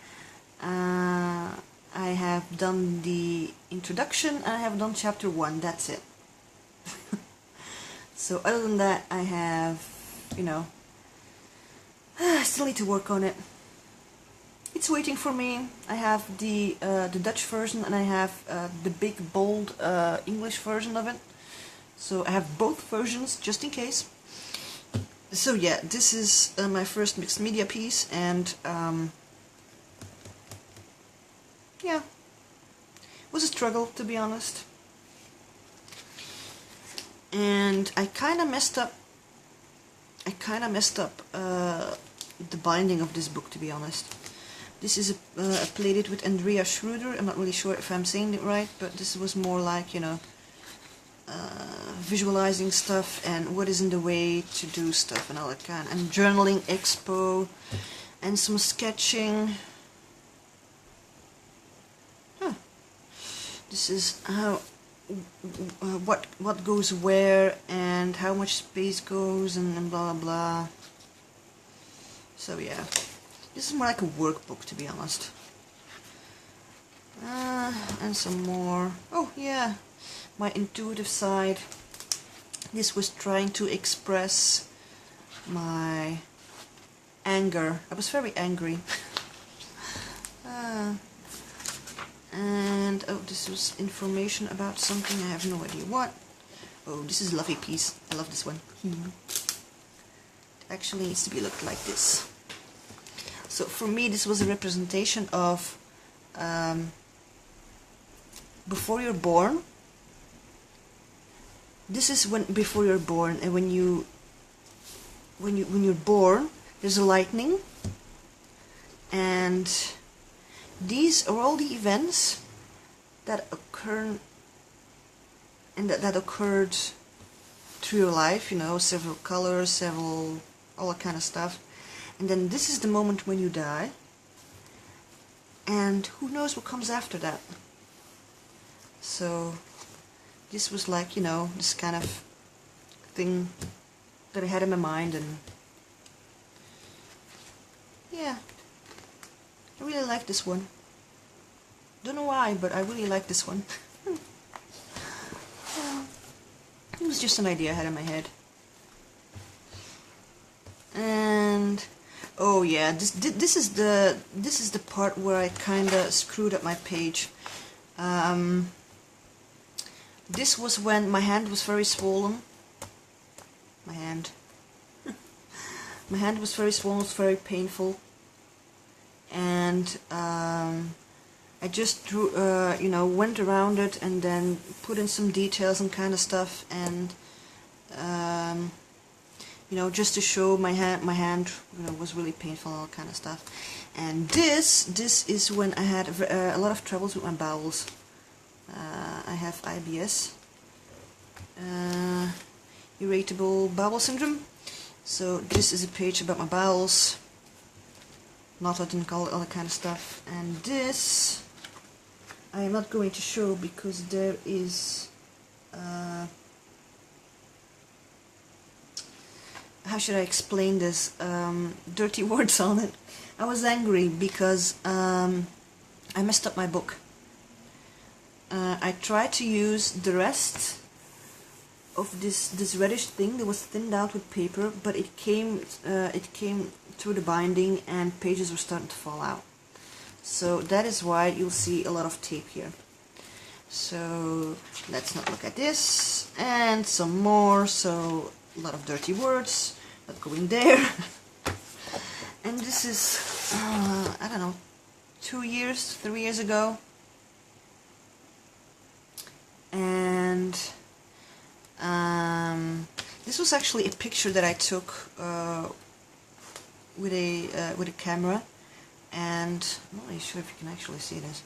I have done the introduction and I have done chapter 1, that's it. So other than that, I have, you know, I still need to work on it. It's waiting for me. I have the Dutch version and I have the big bold English version of it. So I have both versions just in case. So yeah, this is my first mixed media piece, and yeah, it was a struggle, to be honest. And I kind of messed up. The binding of this book, to be honest. This is a plated with Andrea Schroeder. I'm not really sure if I'm saying it right, but this was more like, you know, visualizing stuff and what is in the way to do stuff and all that kind. And journaling expo and some sketching. This is how what goes where and how much space goes and blah blah blah. So yeah, this is more like a workbook, to be honest. And some more. Oh yeah, my intuitive side. This was trying to express my anger. I was very angry. And oh, this was information about something, I have no idea what. Oh, this is a lovely piece. I love this one. It actually needs to be looked like this. So for me, this was a representation of before you're born. This is when before you're born, and when you're born, there's a lightning, and these are all the events that occur and that occurred through your life, you know, several colors, all that kind of stuff. And then this is the moment when you die, and who knows what comes after that. So this was like, you know, this kind of thing that I had in my mind, and yeah, I really like this one. Don't know why, but I really like this one. It was just an idea I had in my head. And oh yeah, this is the part where I kinda screwed up my page. This was when my hand was very swollen. My hand was very swollen, it was very painful, and I just drew, you know, went around it and then put in some details and kind of stuff, and you know, just to show my hand, you know, was really painful and all kind of stuff. And this is when I had a lot of troubles with my bowels. I have IBS, irritable bowel syndrome. So this is a page about my bowels, not and all that kind of stuff. And this I am not going to show because there is how should I explain this, dirty words on it. I was angry because I messed up my book. I tried to use the rest of this reddish thing that was thinned out with paper, but it came through the binding and pages were starting to fall out. So that is why you'll see a lot of tape here. So let's not look at this, and some more. So a lot of dirty words, not going there. And this is I don't know, 3 years ago. And this was actually a picture that I took with a camera, and I'm not really sure if you can actually see this.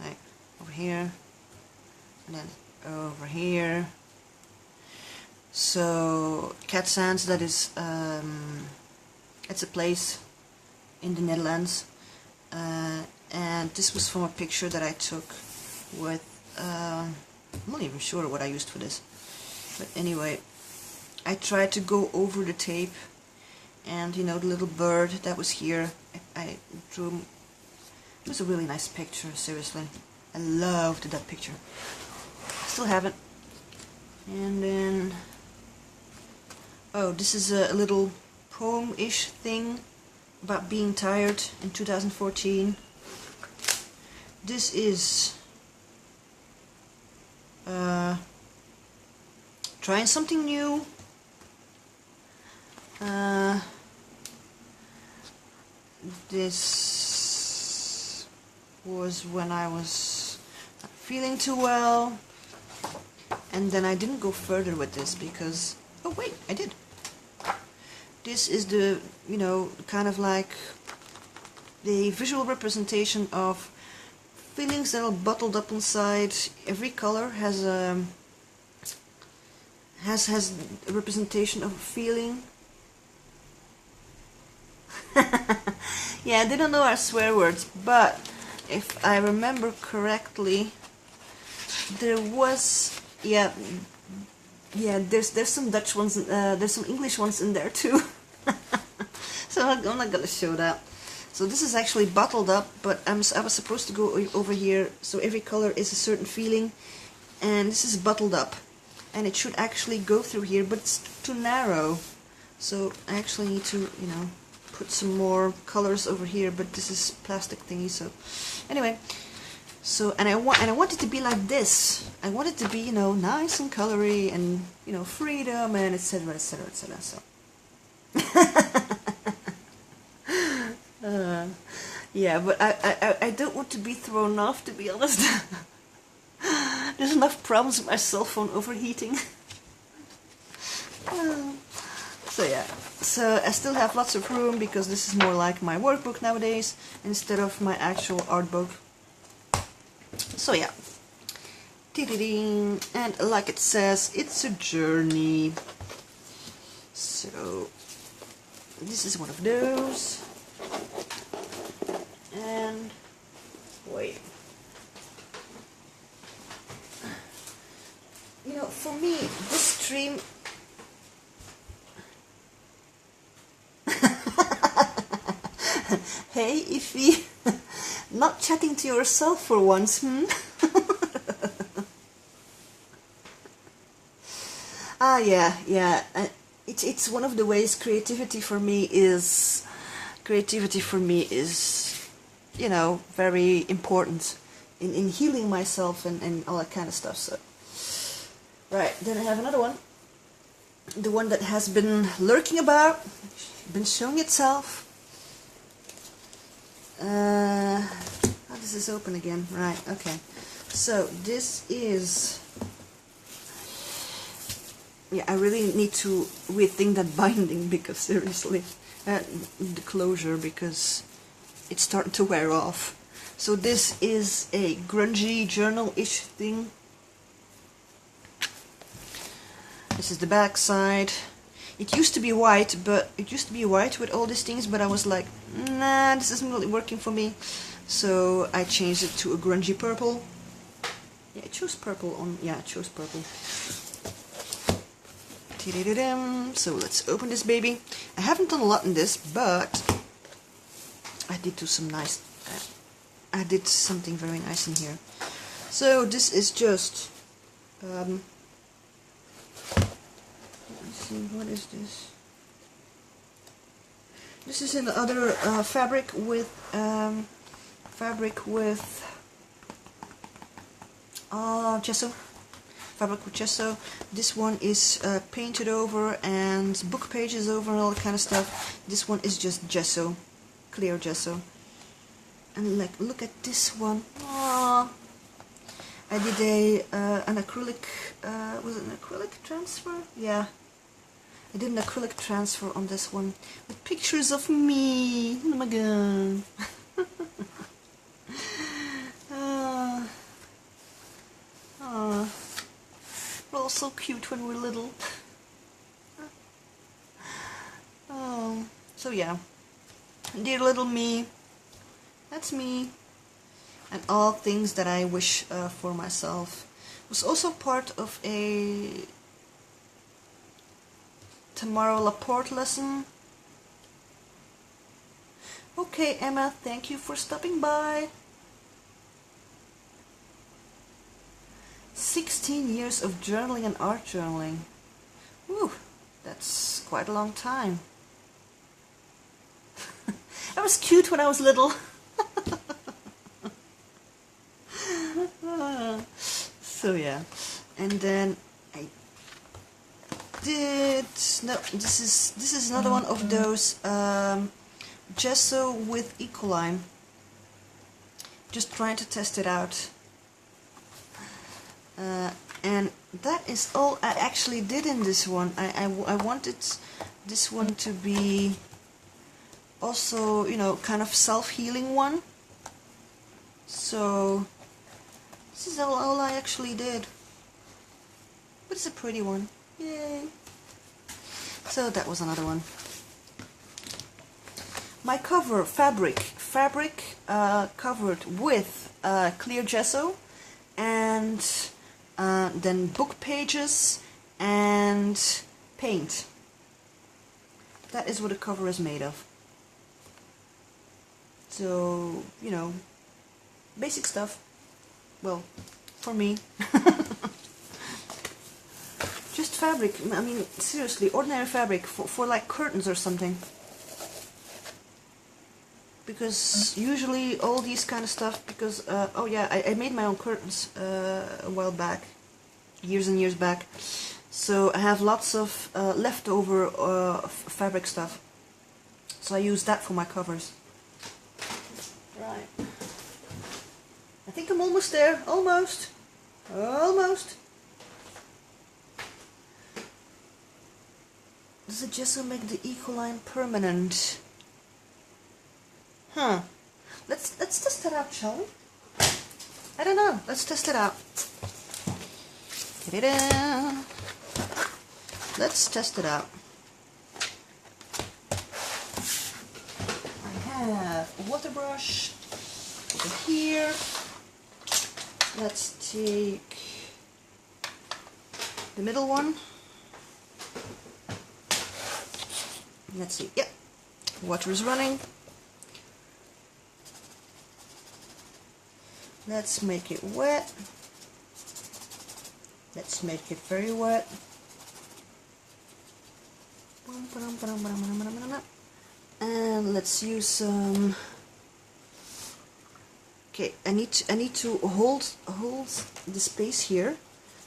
Like over here, and then over here. So Katzand, that is, it's a place in the Netherlands, and this was from a picture that I took with. I'm not even sure what I used for this, but anyway, I tried to go over the tape, and you know, the little bird that was here, I drew. It was a really nice picture, seriously. I loved that picture. Still have it. And then, oh, this is a little poem-ish thing about being tired in 2014. This is trying something new. This was when I was not feeling too well, and then I didn't go further with this because, oh wait, I did. This is the, you know, kind of like the visual representation of feelings that are bottled up inside. Every color has a representation of a feeling. Yeah, they don't know our swear words, but if I remember correctly, there was, yeah, there's some Dutch ones, there's some English ones in there too. So I'm not gonna show that. So this is actually bottled up, but I was supposed to go over here, so every color is a certain feeling, and this is bottled up, and it should actually go through here, but it's too narrow. So I actually need to, you know, put some more colors over here, but this is plastic thingy. So anyway, so and I want it to be like this. I want it to be, you know, nice and colory, and, you know, freedom, and etc., etc., etc. So. Yeah, but I don't want to be thrown off, to be honest. There's enough problems with my cell phone overheating. So yeah, so I still have lots of room because this is more like my workbook nowadays instead of my actual art book. So yeah, and like it says, it's a journey. So this is one of those. And wait, you know, for me, this stream. Hey, Ify, not chatting to yourself for once, hmm? Yeah. It's one of the ways creativity for me is, you know, very important in healing myself and all that kind of stuff. So, right, then I have another one. The one that has been lurking about, been showing itself. This is open again. Right, okay. So this is, yeah, I really need to rethink that binding, because seriously, the closure, because it's starting to wear off. So this is a grungy journal-ish thing. This is the back side. It used to be white, with all these things, but I was like, nah, this isn't really working for me. So I changed it to a grungy purple. Yeah, I chose purple on, yeah, I chose purple. So let's open this baby. I haven't done a lot in this, but I did do some nice, I did something very nice in here. So this is just, let's see, what is this? This is another fabric with gesso. Fabric with gesso. This one is painted over and book pages over and all that kind of stuff. This one is just gesso, clear gesso. And like, look at this one. Aww. I did an acrylic. Was it an acrylic transfer? Yeah. I did an acrylic transfer on this one with pictures of me. Oh my god. We're all so cute when we're little. So yeah. Dear little me. That's me. And all things that I wish for myself. It was also part of a Tamara Laporte lesson. Okay, Emma, thank you for stopping by. 16 years of journaling and art journaling. Whew, that's quite a long time. I was cute when I was little. So yeah, and then I did, no, this is another one of those gesso with Ecoline. Just trying to test it out. And that is all I actually did in this one. I wanted this one to be also, you know, kind of self-healing one. So this is all I actually did. But it's a pretty one. Yay. So that was another one. My cover, fabric covered with clear gesso, and then book pages and paint. That is what the cover is made of. So, you know, basic stuff. Well, for me. Just fabric, I mean, seriously, ordinary fabric for like curtains or something. Because usually all these kind of stuff, because, oh yeah, I made my own curtains a while back, years and years back. So I have lots of leftover fabric stuff. So I use that for my covers. Right. I think I'm almost there, almost. Almost. Does it just make the eco-line permanent? Huh. Let's test it out, shall we? I don't know. Let's test it out. Ta-da! Let's test it out. I have a water brush over here. Let's take the middle one. Let's see. Yep. Water is running. Let's make it wet. Let's make it very wet. And let's use some. Okay, I need to hold the space here,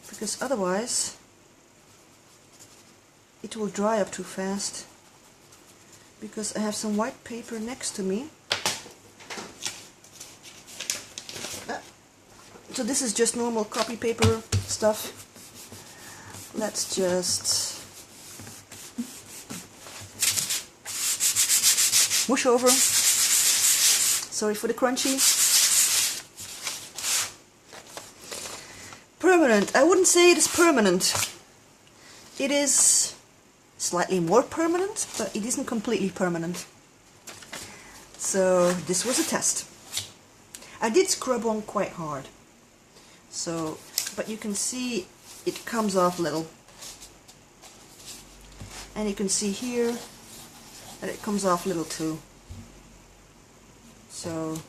because otherwise it will dry up too fast. Because I have some white paper next to me. So this is just normal copy paper stuff. Let's just mush over. Sorry for the crunchy. Permanent. I wouldn't say it is permanent. It is slightly more permanent, but it isn't completely permanent. So this was a test. I did scrub on quite hard. So, but you can see it comes off a little. And you can see here that it comes off a little too. So,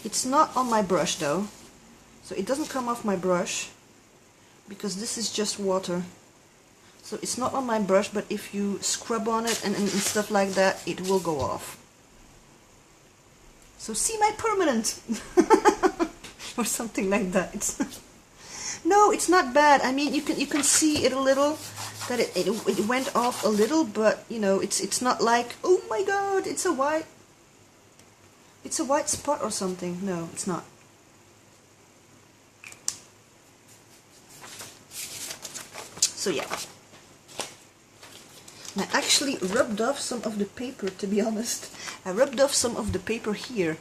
it's not on my brush though. So it doesn't come off my brush because this is just water. So it's not on my brush, but if you scrub on it and stuff like that, it will go off. So see my permanent! Or something like that. No, it's not bad. I mean, you can see it a little, that it went off a little, but you know, it's not like, oh my god, it's a white spot or something. No, it's not. So yeah. I actually rubbed off some of the paper, to be honest. I rubbed off some of the paper here.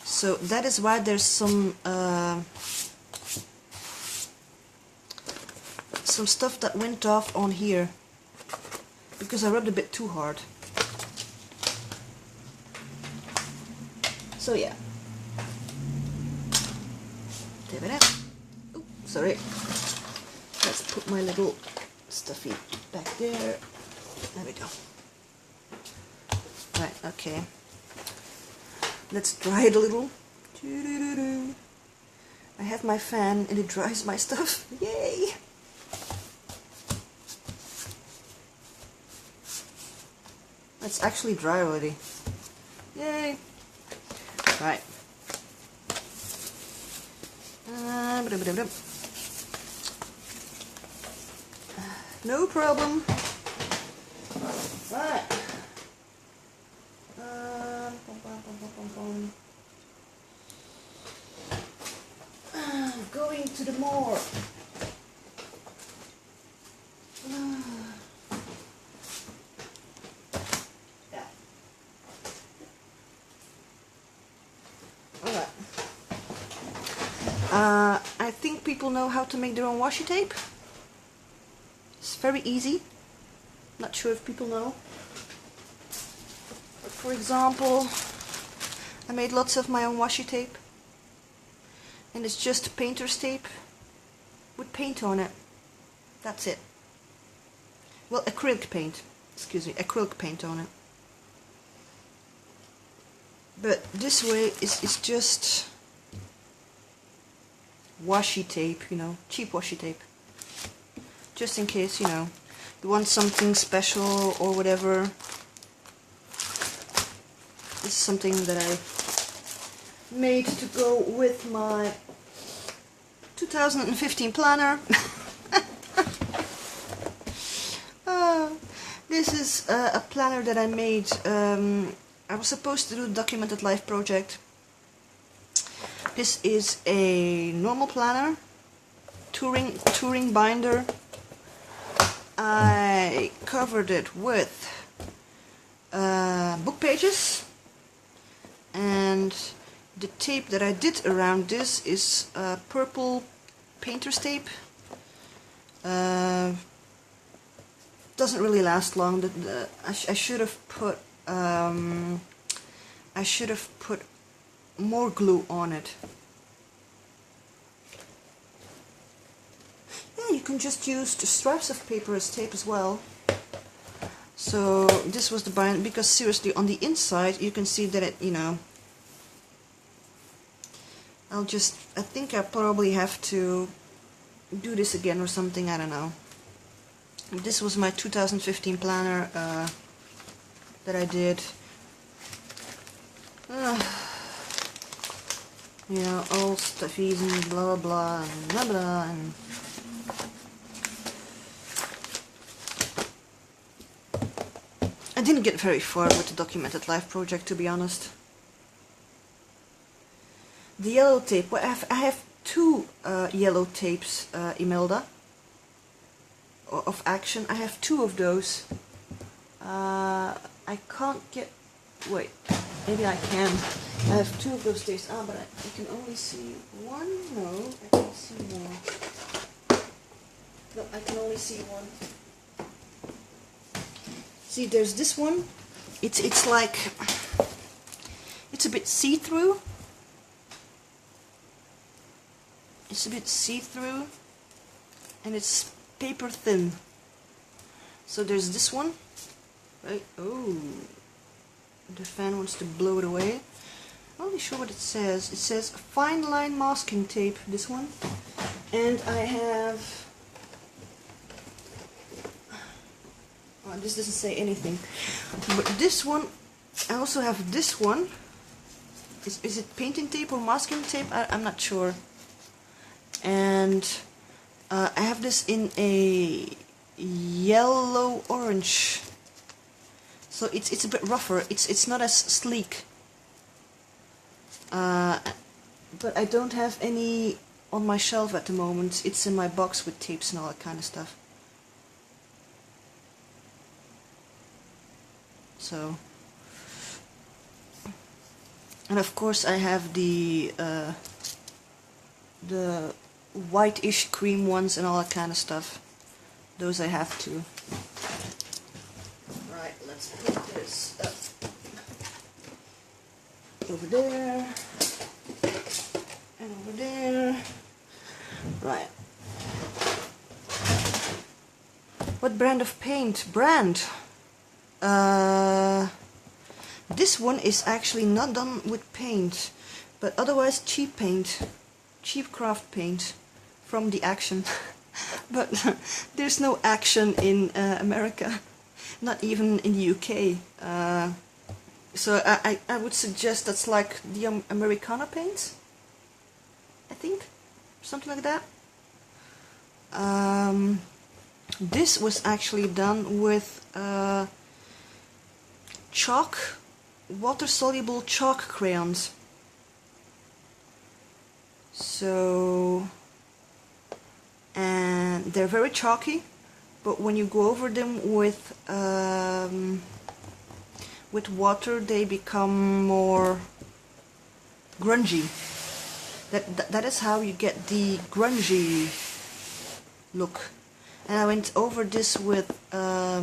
So that is why there's some stuff that went off on here. Because I rubbed a bit too hard. So yeah. Oh, sorry. Let's put my little stuffy back there. There we go. Right, okay. Let's dry it a little. I have my fan and it dries my stuff. Yay! It's actually dry already. Yay! Right. No problem. Right. Going to the more. Yeah. Alright. I think people know how to make their own washi tape. It's very easy. Not sure if people know. But for example, I made lots of my own washi tape. And it's just painter's tape with paint on it. That's it. Well, acrylic paint. Excuse me, acrylic paint on it. But this way is just washi tape, you know, cheap washi tape. Just in case, you know, you want something special or whatever. This is something that I made to go with my 2015 planner. This is a planner that I made. I was supposed to do a documented life project. This is a normal planner, touring binder. I covered it with book pages, and the tape that I did around this is purple painter's tape. Doesn't really last long. I should have put more glue on it. Yeah, you can just use the strips of paper as tape as well. So this was the bind, because seriously, on the inside you can see that it, you know, I think I probably have to do this again or something, I don't know. This was my 2015 planner that I did. You know, all stuffies and blah blah and blah blah and I didn't get very far with the documented life project, to be honest. The yellow tape. Well, I have two yellow tapes, Imelda, of Action. I have two of those. I can't get. Wait, maybe I can. I have two of those tapes. But I can only see one. No, I can see more. No, I can only see one. See, there's this one. It's like, it's a bit see-through. It's a bit see-through, and it's paper thin. So there's this one. Right? Oh, the fan wants to blow it away. I'm not really sure what it says. It says fine line masking tape. This one, and I have. Oh, this doesn't say anything. But this one, I also have this one. Is it painting tape or masking tape? I'm not sure. And I have this in a yellow orange, so it's a bit rougher. It's not as sleek. But I don't have any on my shelf at the moment. It's in my box with tapes and all that kind of stuff. So, and of course I have the whitish cream ones and all that kind of stuff. Those I have too. Right, let's put this up over there and over there. Right. What brand of paint? This one is actually not done with paint, but otherwise cheap paint, cheap craft paint from the Action. But there's no Action in America, not even in the UK. So I would suggest that's like the Americana paint, I think, something like that. This was actually done with chalk, water-soluble chalk crayons. So, and they're very chalky, but when you go over them with water, they become more grungy. That is how you get the grungy look. And I went over this with a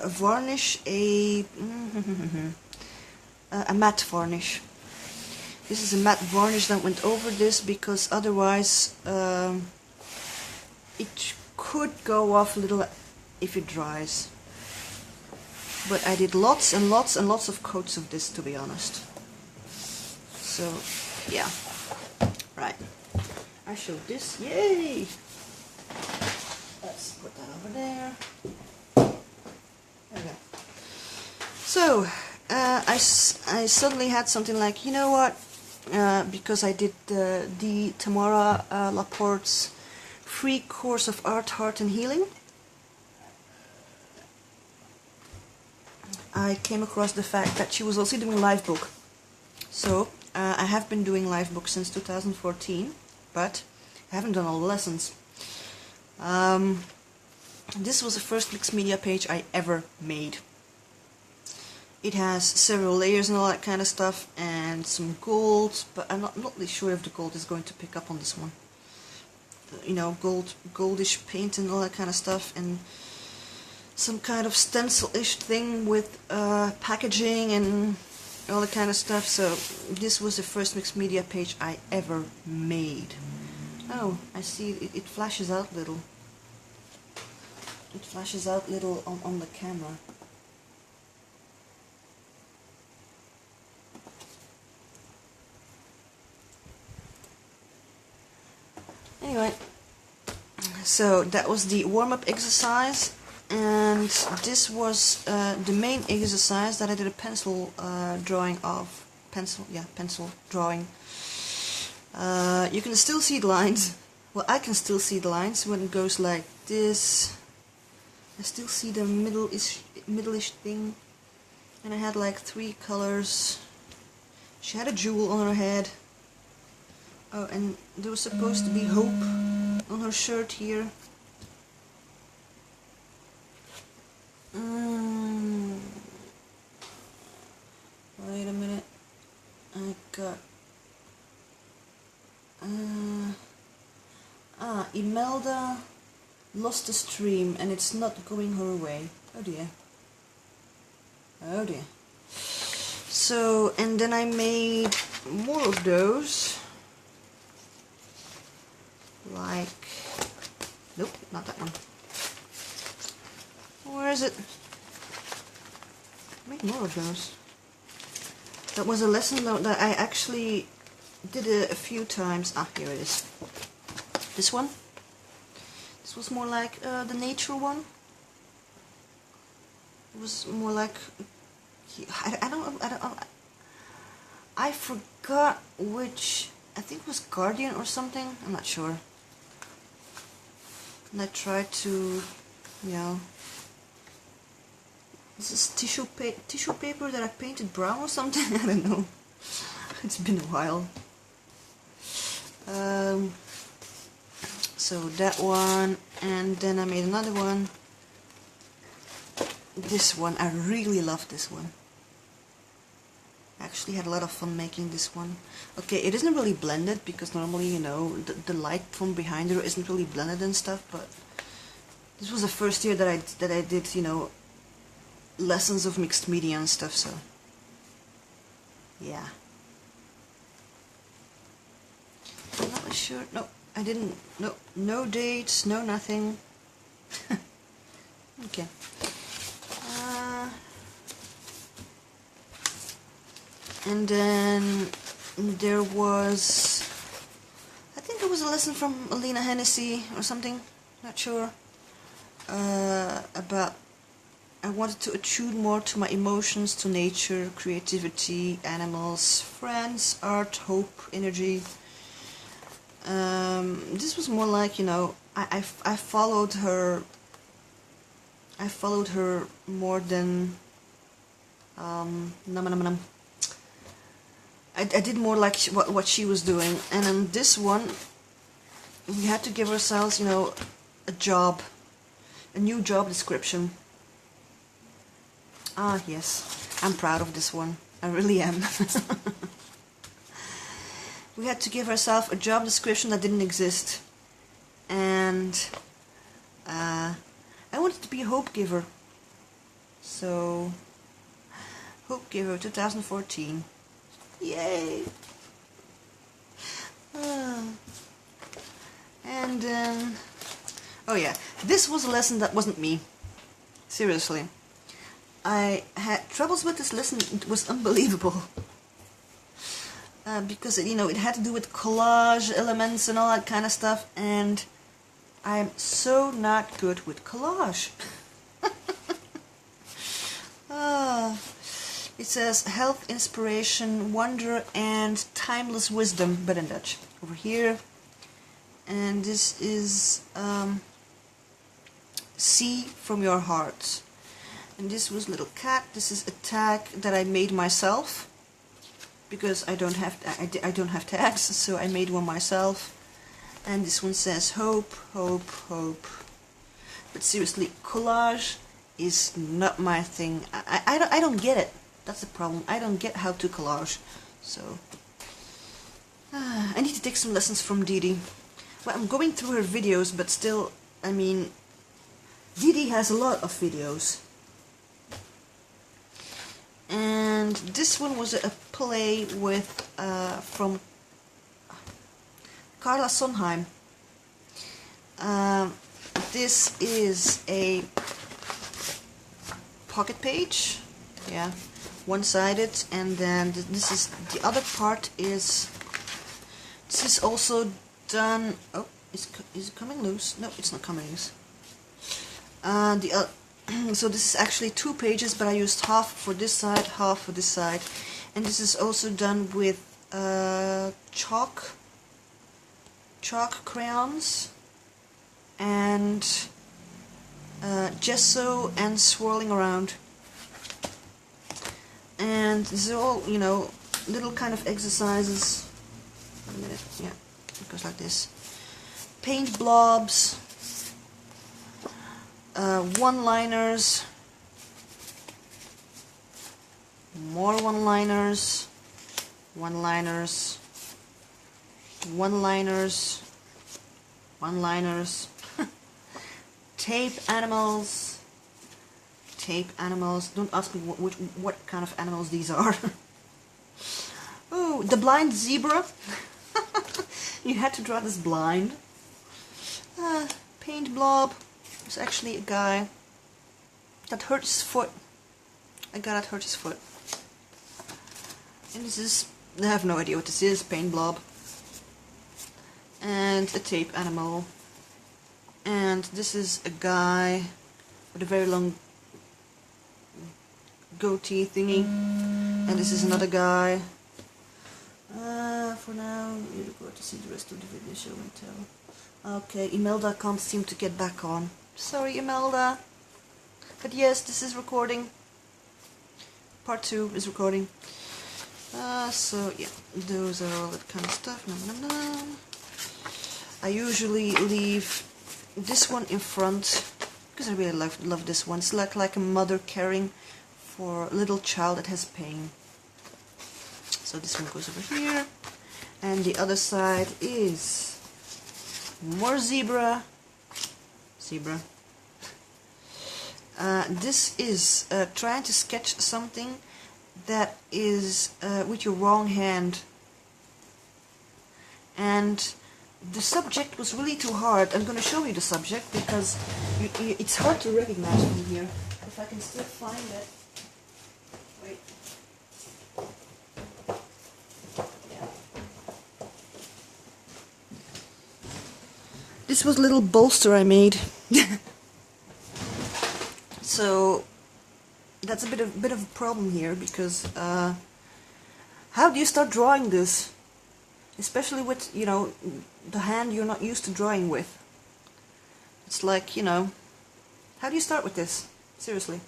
varnish, a matte varnish. This is a matte varnish that went over this, because otherwise it could go off a little if it dries. but I did lots and lots and lots of coats of this, to be honest. So yeah, right, I showed this, yay! Let's put that over there. Okay. So I suddenly had something like, you know what, because I did the Tamara Laporte's free course of art, heart and healing, I came across the fact that she was also doing a live book. So I have been doing live books since 2014, but I haven't done all the lessons. This was the first mixed media page I ever made. It has several layers and all that kind of stuff, and some gold, but I'm not really sure if the gold is going to pick up on this one. You know, goldish paint and all that kind of stuff, and some kind of stencil-ish thing with packaging and all that kind of stuff. So this was the first mixed media page I ever made. Oh, I see it flashes out little. It flashes out little on the camera. Anyway, so that was the warm-up exercise, and this was the main exercise that I did a pencil drawing of. Pencil drawing. You can still see the lines. Well, I can still see the lines when it goes like this. I still see the middle-ish thing. And I had like 3 colors. She had a jewel on her head. Oh, and there was supposed to be hope on her shirt here. Wait a minute. I got... Imelda lost the stream and it's not going her way. Oh dear. Oh dear. So, and then I made more of those. Like, nope, not that one. Where is it? Make more of those. That was a lesson that I actually did a few times. Ah, here it is. This one. This was more like the nature one. It was more like I forgot which. I think it was Guardian or something. I'm not sure. And I tried to, you know, this is tissue paper that I painted brown or something. I don't know. It's been a while. So that one, and then I made another one. This one, I really love this one. I actually had a lot of fun making this one. Okay, it isn't really blended because normally, you know, the light from behind her isn't really blended and stuff, but this was the first year that I did, you know, lessons of mixed media and stuff, so yeah. I'm not sure. No, I didn't. No dates, no nothing. Okay. And then there was, I think it was a lesson from Alina Hennessy or something, not sure, about I wanted to attune more to my emotions, to nature, creativity, animals, friends, art, hope, energy. This was more like, you know, I followed her. I followed her more than I did more like what she was doing. And in this one, we had to give ourselves, you know, a new job description. Ah, yes, I'm proud of this one. I really am. We had to give ourselves a job description that didn't exist. And I wanted to be a hope giver. So, hope giver 2014. Yay! And then, oh yeah, this was a lesson that wasn't me. Seriously. I had troubles with this lesson. It was unbelievable. Because it had to do with collage elements and all that kind of stuff, and I'm so not good with collage. It says health, inspiration, wonder, and timeless wisdom, but in Dutch. Over here. And this is See from Your Heart. And this was Little Cat. This is a tag that I made myself, because I don't have tags, so I made one myself. And this one says hope, hope, hope. But seriously, collage is not my thing. I don't get it. That's the problem. I don't get how to collage. So I need to take some lessons from Didi. Well, I'm going through her videos, but still, I mean, Didi has a lot of videos. And this one was a play with from Carla Sonheim. This is a pocket page, yeah, one-sided, and then this is the other part is. This is also done. Oh, is it coming loose? No, it's not coming loose. So this is actually 2 pages, but I used half for this side, half for this side, and this is also done with chalk crayons and gesso and swirling around. And these are all, little kind of exercises. Wait a minute, yeah, it goes like this. Paint blobs, one-liners, more one-liners, one-liners, one-liners, one-liners, tape animals. Don't ask me what kind of animals these are. Oh, the blind zebra. You had to draw this blind. Paint blob. There's actually a guy that hurt his foot. A guy that hurt his foot. And this is, I have no idea what this is. Paint blob. And a tape animal. And this is a guy with a very long goatee thingy. And this is another guy. For now, you go to see the rest of the video show and tell. Okay, Imelda can't seem to get back on. Sorry, Imelda. But yes, this is recording. Part 2 is recording. So yeah, those are all that kind of stuff. Nom, nom, nom. I usually leave this one in front because I really love this one. It's like a mother caring for a little child that has pain. So this one goes over here, and the other side is more zebra. This is trying to sketch something that is with your wrong hand, and the subject was really too hard. I'm going to show you the subject because it's hard to recognize from here. If I can still find it. Wait. Yeah. This was a little bolster I made. So that's a bit of a problem here because how do you start drawing this? Especially with, the hand you're not used to drawing with. It's like, how do you start with this? Seriously.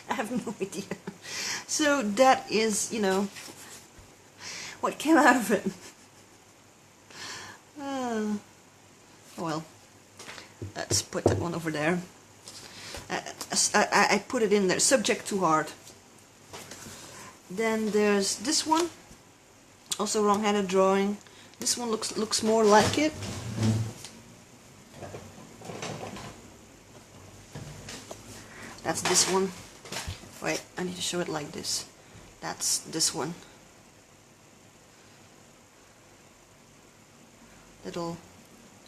I have no idea. So that is, what came out of it. Oh well, let's put that one over there. I put it in there, subject too hard. Then there's this one. Also wrong-handed drawing. This one looks more like it. That's this one. Wait, I need to show it like this. That's this one. Little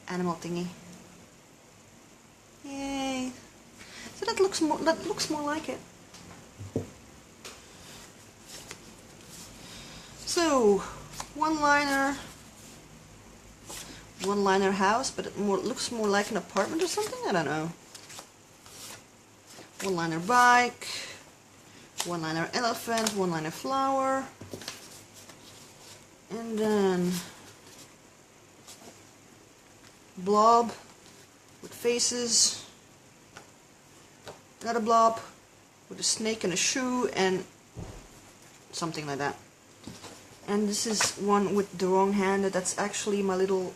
animal thingy. Yay! So that looks more like it. So one-liner house, but it looks more like an apartment or something. I don't know. One-liner bike, one-liner elephant, one-liner flower, and then blob with faces, another blob with a snake and a shoe and something like that. And this is one with the wrong hand. That's actually my little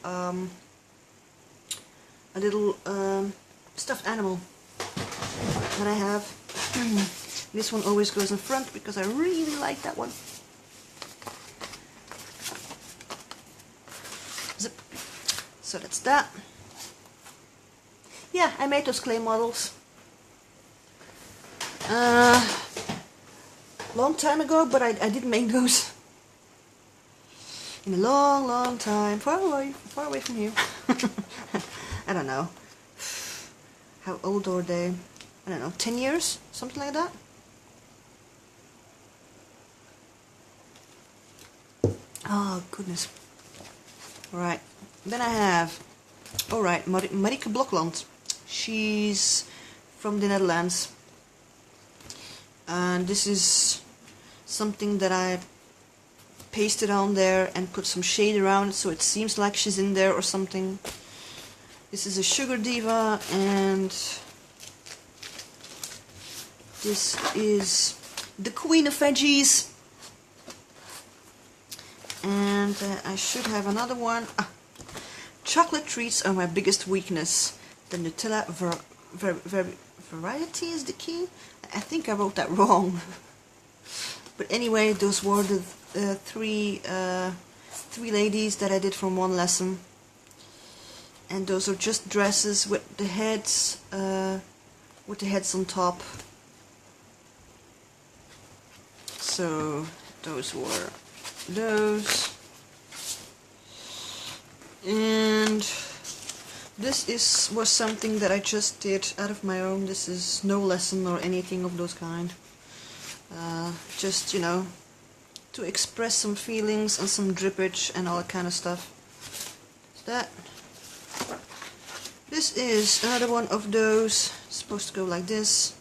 stuffed animal that I have. This one always goes in front because I really like that one. Zip. So that's that. Yeah, I made those clay models long time ago, but I didn't make those in a long time, far away from you. I don't know. How old are they? I don't know, 10 years? Something like that? Oh, goodness. Alright, then I have, alright, Marieke Blokland. She's from the Netherlands. And this is something that I pasted on there and put some shade around it so it seems like she's in there or something. This is a Sugar Diva, and this is the Queen of Veggies. And I should have another one. Chocolate treats are my biggest weakness. The Nutella variety is the key. I think I wrote that wrong. But anyway, those were the three ladies that I did from one lesson. And those are just dresses with the heads on top. So those were those. And this was something that I just did out of my own. This is no lesson or anything of those kind. Just, you know, to express some feelings and some drippage and all that kind of stuff. That. This is another one of those. It's supposed to go like this.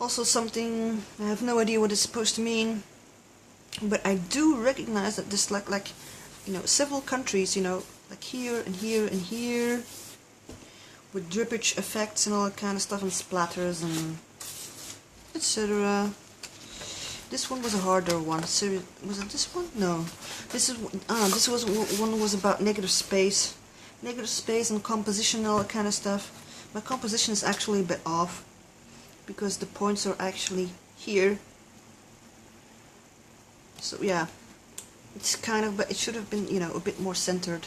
Also something, I have no idea what it's supposed to mean. But I do recognize that this like you know, several countries, you know, like here and here and here, with drippage effects and all that kind of stuff and splatters and etc. This one was a harder one. Was it this one? No. This one was about negative space and composition and all that kind of stuff. My composition is actually a bit off because the points are actually here. So yeah, it's kind of, but it should have been, you know, a bit more centered.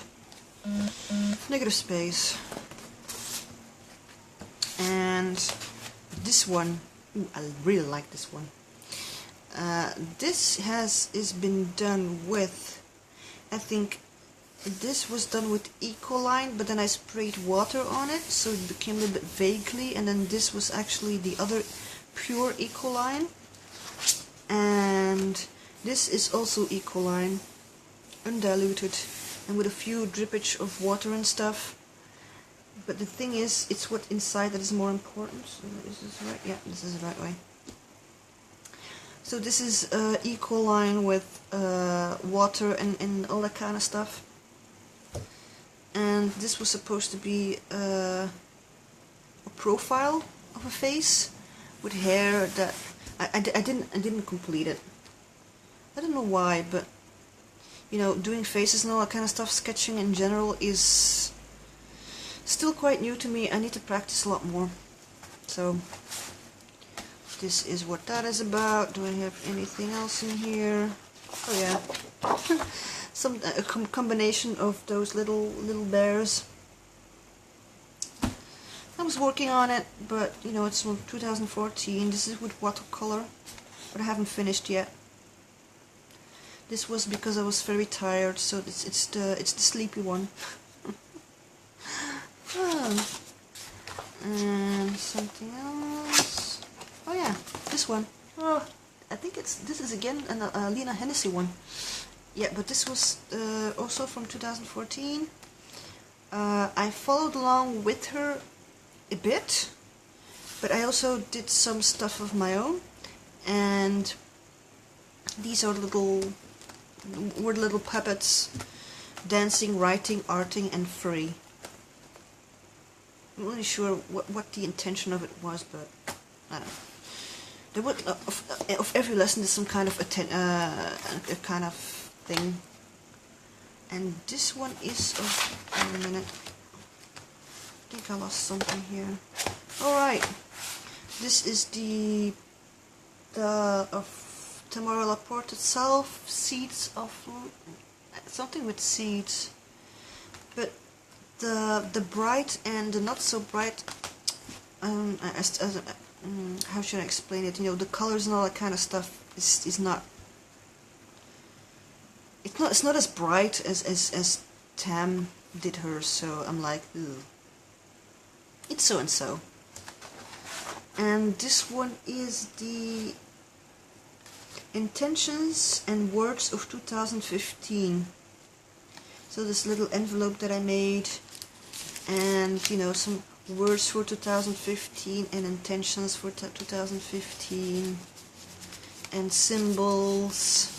Negative space. And this one, ooh, I really like this one. This is been done with, I think this was done with Ecoline, but then I sprayed water on it, so it became a little bit vaguely, and then this was actually the other pure Ecoline. And this is also Ecoline, undiluted, and with a few drippage of water and stuff. But the thing is, it's what inside that is more important. So is this right? Yeah, this is the right way. So this is Ecoline with water and all that kind of stuff. And this was supposed to be a profile of a face with hair that I didn't complete it. I don't know why, but you know, doing faces and all that kind of stuff, sketching in general, is still quite new to me. I need to practice a lot more. So this is what that is about. Do I have anything else in here? Oh yeah. A combination of those little bears. I was working on it, but you know, it's from 2014. This is with watercolor, but I haven't finished yet. This was because I was very tired, so it's the sleepy one. And something else. this one. Oh, I think this is again a Lena Hennessy one. Yeah, but this was also from 2014. I followed along with her a bit, but I also did some stuff of my own, and these are little puppets dancing, writing, arting, and free. I'm not really sure what the intention of it was, but I don't know. There would of every lesson there's some kind of a kind of thing, and this one is of. Wait a minute. I think I lost something here. All right, this is the of Tamara Laporte itself. Seeds of something with seeds, but the bright and the not so bright. How should I explain it? You know, the colors and all that kind of stuff is not. It's not as bright as Tam did hers. So I'm like, ooh. It's so and so. And this one is the Intentions and Words of 2015. So this little envelope that I made, and you know, some words for 2015 and intentions for 2015, and symbols.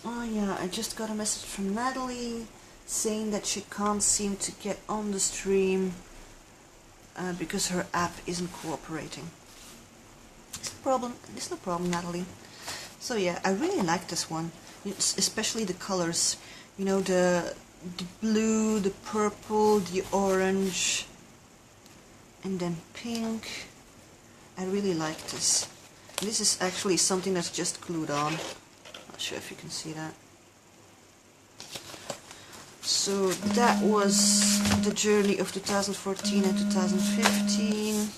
Oh yeah, I just got a message from Natalie saying that she can't seem to get on the stream because her app isn't cooperating. It's no problem, Natalie. So yeah, I really like this one, especially the colors. You know, the blue, the purple, the orange, and then pink. I really like this. This is actually something that's just glued on. Not sure if you can see that. So that was the journey of 2014 and 2015.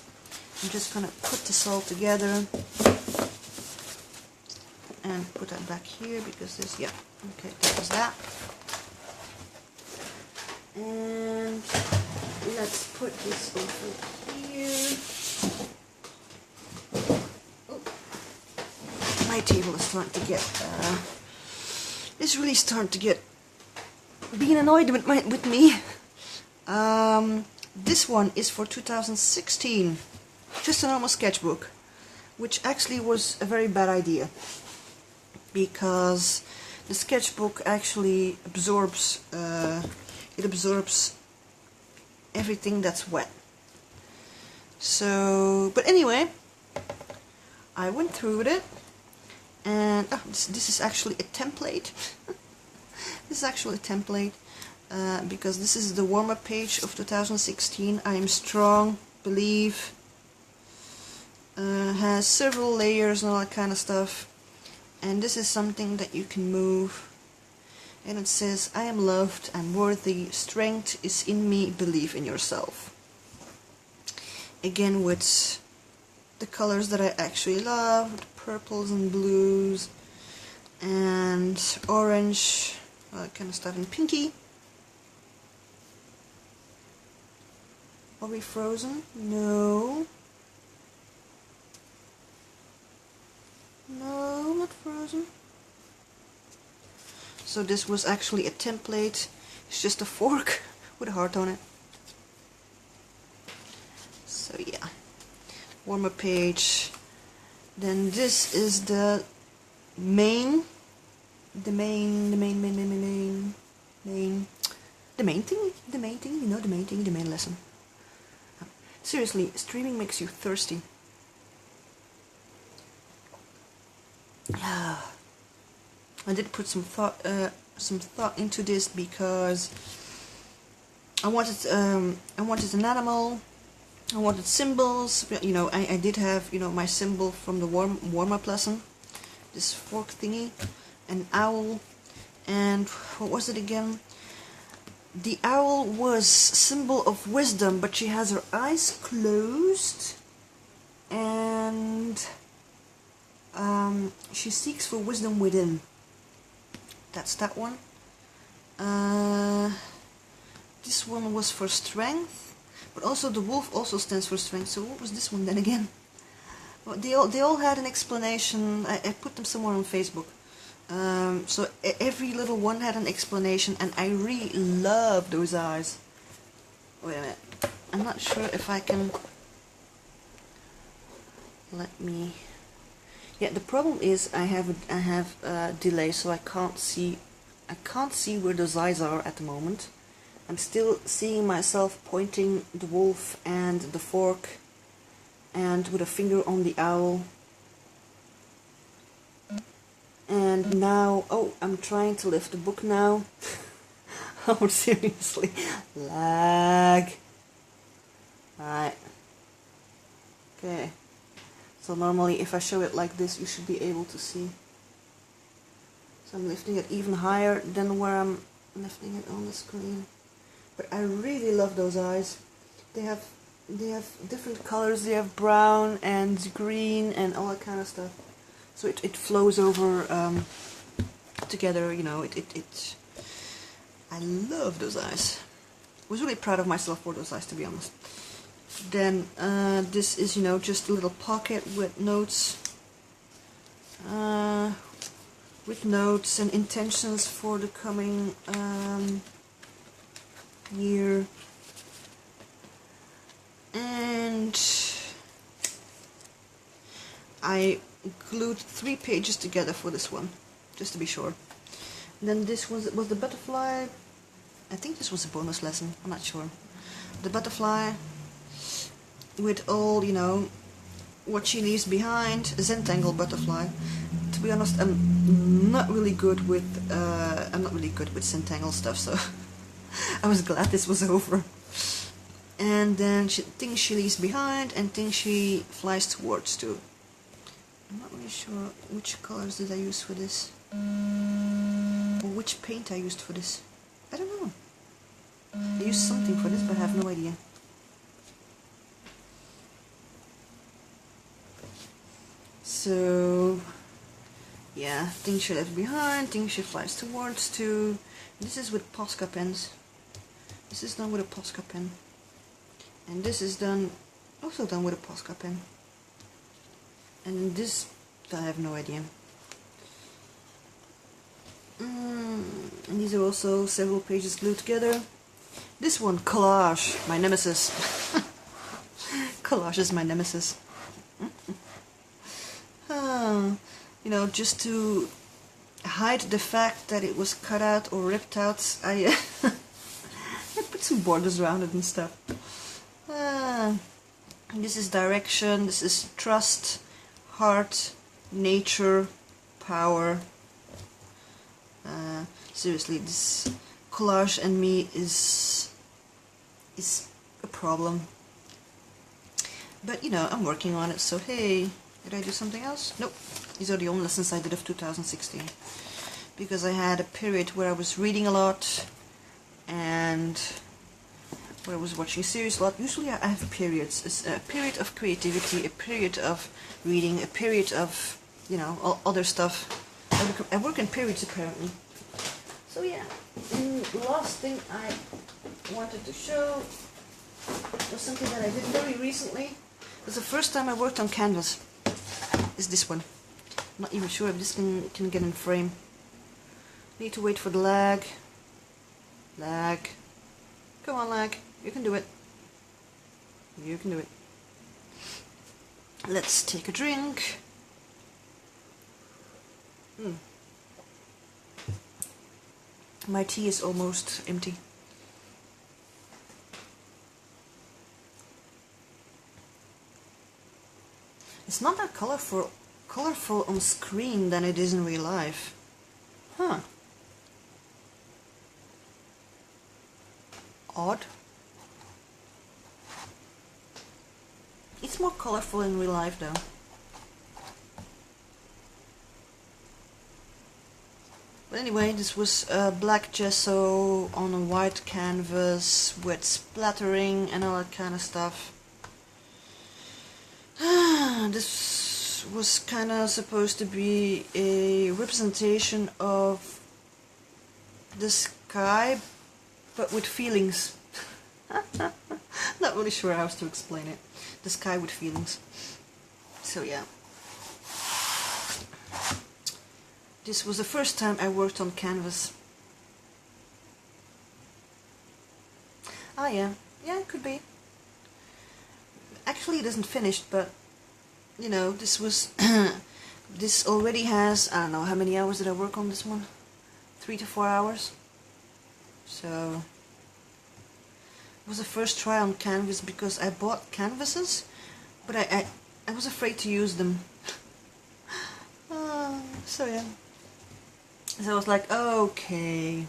I'm just gonna put this all together and put that back here because this, yeah, okay, that was that. And let's put this over here. Oh, my table is starting to get, it's really starting to get being annoyed with me. This one is for 2016. Just a normal sketchbook, which actually was a very bad idea because the sketchbook actually absorbs it absorbs everything that's wet. So, but anyway, I went through with it, and this is actually a template. This is actually a template because this is the warm-up page of 2016. I am strong, believe. Has several layers and all that kind of stuff, and this is something that you can move, and it says, I am loved, I'm worthy, strength is in me, believe in yourself. Again with the colors that I actually love, the purples and blues and orange, all that kind of stuff, and pinky. Are we frozen? No. No, not frozen. So this was actually a template. It's just a fork with a heart on it. So yeah, warm-up page. Then this is the main thing, you know, the main lesson. Seriously, streaming makes you thirsty. I did put some thought into this because I wanted an animal, I wanted symbols. You know, I did have, you know, my symbol from the warm-up lesson, this fork thingy, an owl, and what was it again? The owl was symbol of wisdom, but she has her eyes closed, and she seeks for wisdom within. That's that one. this one was for strength, but also the wolf also stands for strength. So what was this one then again? Well, they all had an explanation. I put them somewhere on Facebook. So every little one had an explanation, and I really love those eyes. Wait a minute. I'm not sure if I can... Let me... Yeah, the problem is I have a delay, so I can't see where those eyes are at the moment. I'm still seeing myself pointing the wolf and the fork and with a finger on the owl. And now, oh, I'm trying to lift the book now. Oh, seriously. Lag. Right. Okay. So normally if I show it like this, you should be able to see. So I'm lifting it even higher than where I'm lifting it on the screen. But I really love those eyes. They have different colors. They have brown and green and all that kind of stuff. So it flows over together, you know. I love those eyes. I was really proud of myself for those eyes, to be honest. Then this is, you know, just a little pocket with notes. With notes and intentions for the coming year. And I glued 3 pages together for this one, just to be sure. And then this was the butterfly. I think this was a bonus lesson, I'm not sure. The butterfly with all, you know, what she leaves behind, a Zentangle butterfly. To be honest, I'm not really good with Zentangle stuff, so I was glad this was over. And then things she leaves behind and things she flies towards too. I'm not really sure which colors did I use for this, or which paint I used for this. I don't know. I used something for this, but I have no idea. So, yeah, things she left behind, things she flies towards too. This is with Posca pens. This is done with a Posca pen. And this is also done with a Posca pen. And this, I have no idea. And these are also several pages glued together. This one, collage, my nemesis. Collage is my nemesis. You know, just to hide the fact that it was cut out or ripped out, I put some borders around it and stuff. This is direction, this is trust, heart, nature, power. Seriously, this collage and me is a problem. But you know, I'm working on it, so hey, did I do something else? Nope. These are the only lessons I did of 2016. Because I had a period where I was reading a lot and where I was watching series a lot. Usually I have periods. It's a period of creativity, a period of reading, a period of, you know, all other stuff. I work in periods apparently. So yeah, and the last thing I wanted to show was something that I did very recently. It was the first time I worked on canvas. Is this one. I'm not even sure if this can get in frame. Need to wait for the lag. Lag. Come on, lag. You can do it. You can do it. Let's take a drink. My tea is almost empty. It's not that colorful on screen than it is in real life. Huh. Odd. It's more colorful in real life though. But anyway, this was black gesso on a white canvas with splattering and all that kind of stuff. This was kind of supposed to be a representation of the sky, but with feelings. Not really sure how to explain it. The sky with feelings. So yeah. This was the first time I worked on canvas. Ah yeah, yeah, it could be. Actually it isn't finished, but you know, this was this already has, I don't know, how many hours did I work on this one? 3 to 4 hours. So it was the first try on canvas because I bought canvases, but I was afraid to use them. So yeah. So I was like, okay,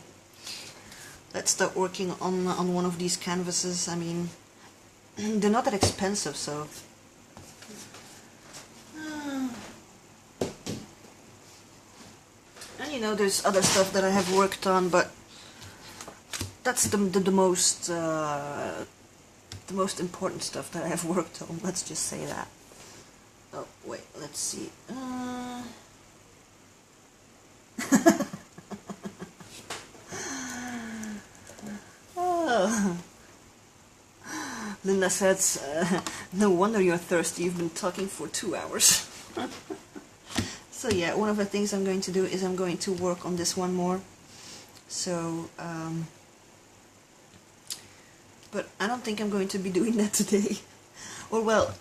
let's start working on one of these canvases. I mean, they're not that expensive, so. And you know, there's other stuff that I have worked on, but that's the most important stuff that I have worked on. Let's just say that. Oh wait, let's see. Oh. Linda says, no wonder you're thirsty, you've been talking for 2 hours. So yeah, one of the things I'm going to do is I'm going to work on this one more. So, but I don't think I'm going to be doing that today. Or well,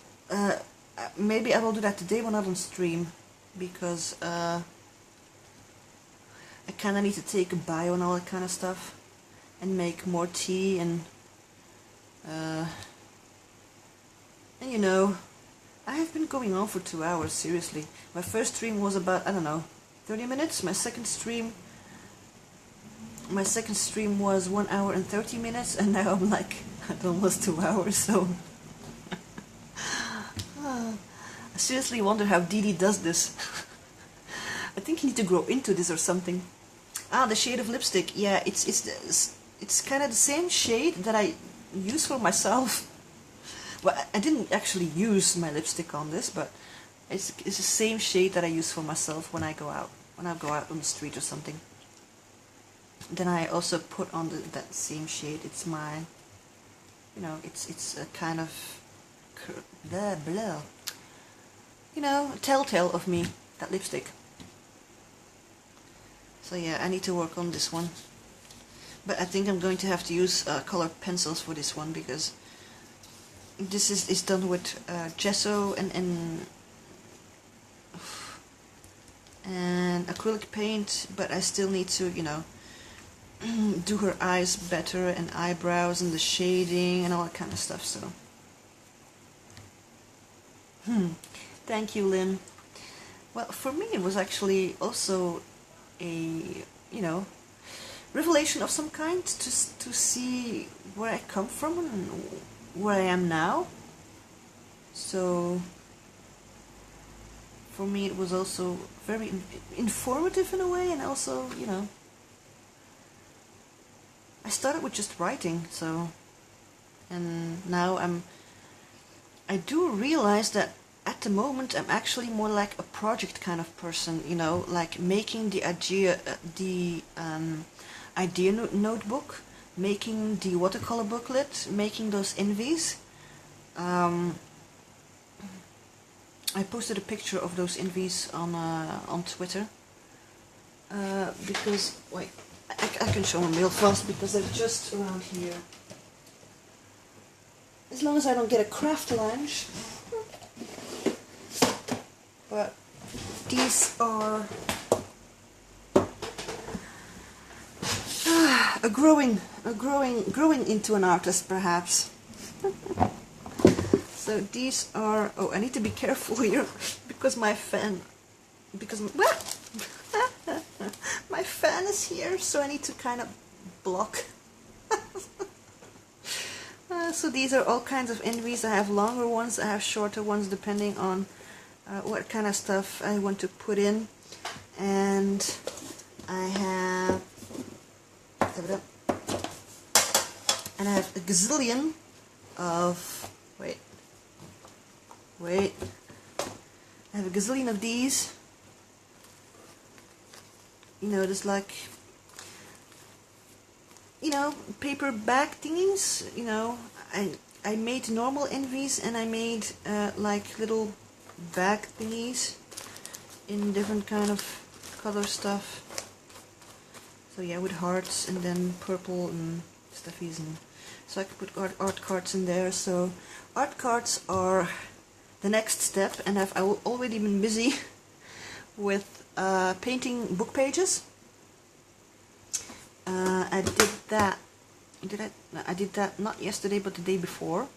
maybe I will do that today when I'm on stream, because I kind of need to take a bio and all that kind of stuff, and make more tea, and you know, I have been going on for 2 hours, seriously. My first stream was about, I don't know, 30 minutes. My second stream was 1 hour and 30 minutes, and now I'm like at almost 2 hours, so I seriously wonder how Didi does this. I think you need to grow into this or something. Ah, the shade of lipstick. Yeah, it's kind of the same shade that I use for myself. Well, I didn't actually use my lipstick on this, but it's the same shade that I use for myself when I go out on the street or something. Then I also put on that same shade. It's my, you know, it's a kind of blah blah. You know, a telltale of me, that lipstick. So yeah, I need to work on this one. But I think I'm going to have to use colored pencils for this one, because this is done with gesso and acrylic paint, but I still need to, you know, do her eyes better, and eyebrows, and the shading, and all that kind of stuff, so. Thank you, Lynn. Well, for me it was actually also a, you know, revelation of some kind to see where I come from and where I am now. So for me it was also very informative in a way, and also, you know, I started with just writing, so, and now I do realize that at the moment I'm actually more like a project kind of person, you know, like making the idea notebook, making the watercolor booklet, making those envies. I posted a picture of those envies on Twitter, because, wait, I can show them real fast because they're just around here. As long as I don't get a craft lunch. But these are growing into an artist, perhaps. So these are, oh, I need to be careful here because my fan, my fan is here, so I need to kind of block. So these are all kinds of envies. I have longer ones, I have shorter ones, depending on what kind of stuff I want to put in. And I have a gazillion of, wait, I have a gazillion of these. You know, there's like you know, paper bag thingies. You know, I made normal envies and I made like little bag thingies in different kind of color stuff. So yeah, with hearts and then purple and stuffies, and so I could put art cards in there. So art cards are the next step, and I've already been busy with painting book pages. I did that. No, I did that not yesterday, but the day before.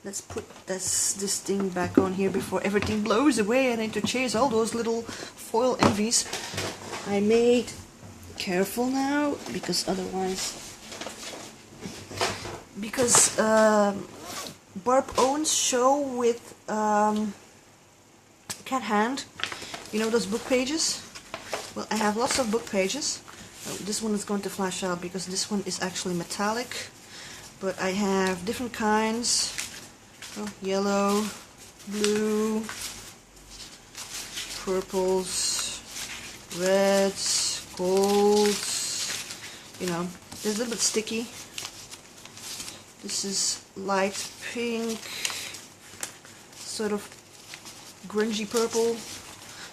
Let's put this thing back on here before everything blows away and I need to chase all those little foil envies I made. Careful now, because otherwise, because Barb Owen's show with Cat Hand, you know those book pages? Well, I have lots of book pages. Oh, this one is going to flash out because this one is actually metallic, but I have different kinds. Oh, yellow, blue, purples, reds, golds, you know, they're a little bit sticky. This is light pink, sort of grungy purple.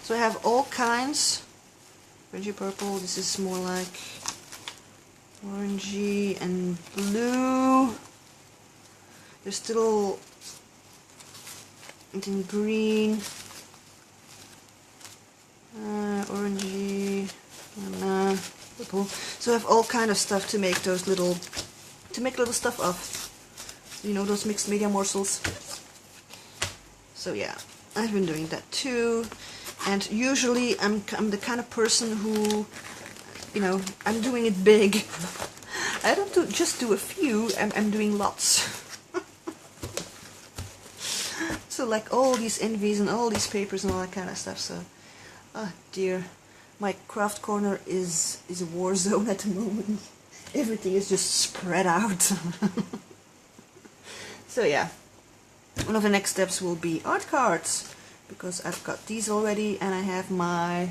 So I have all kinds. Grungy purple, this is more like orangey and blue. There's still in green, orangey, and purple. So I have all kind of stuff to make those little, stuff of. You know, those mixed media morsels. So yeah, I've been doing that too. And usually I'm the kind of person who, you know, I'm doing it big. I don't just do a few, I'm doing lots. So like all these envies and all these papers and all that kind of stuff. So, oh dear, my craft corner is a war zone at the moment. Everything is just spread out. So yeah, one of the next steps will be art cards, because I've got these already and I have my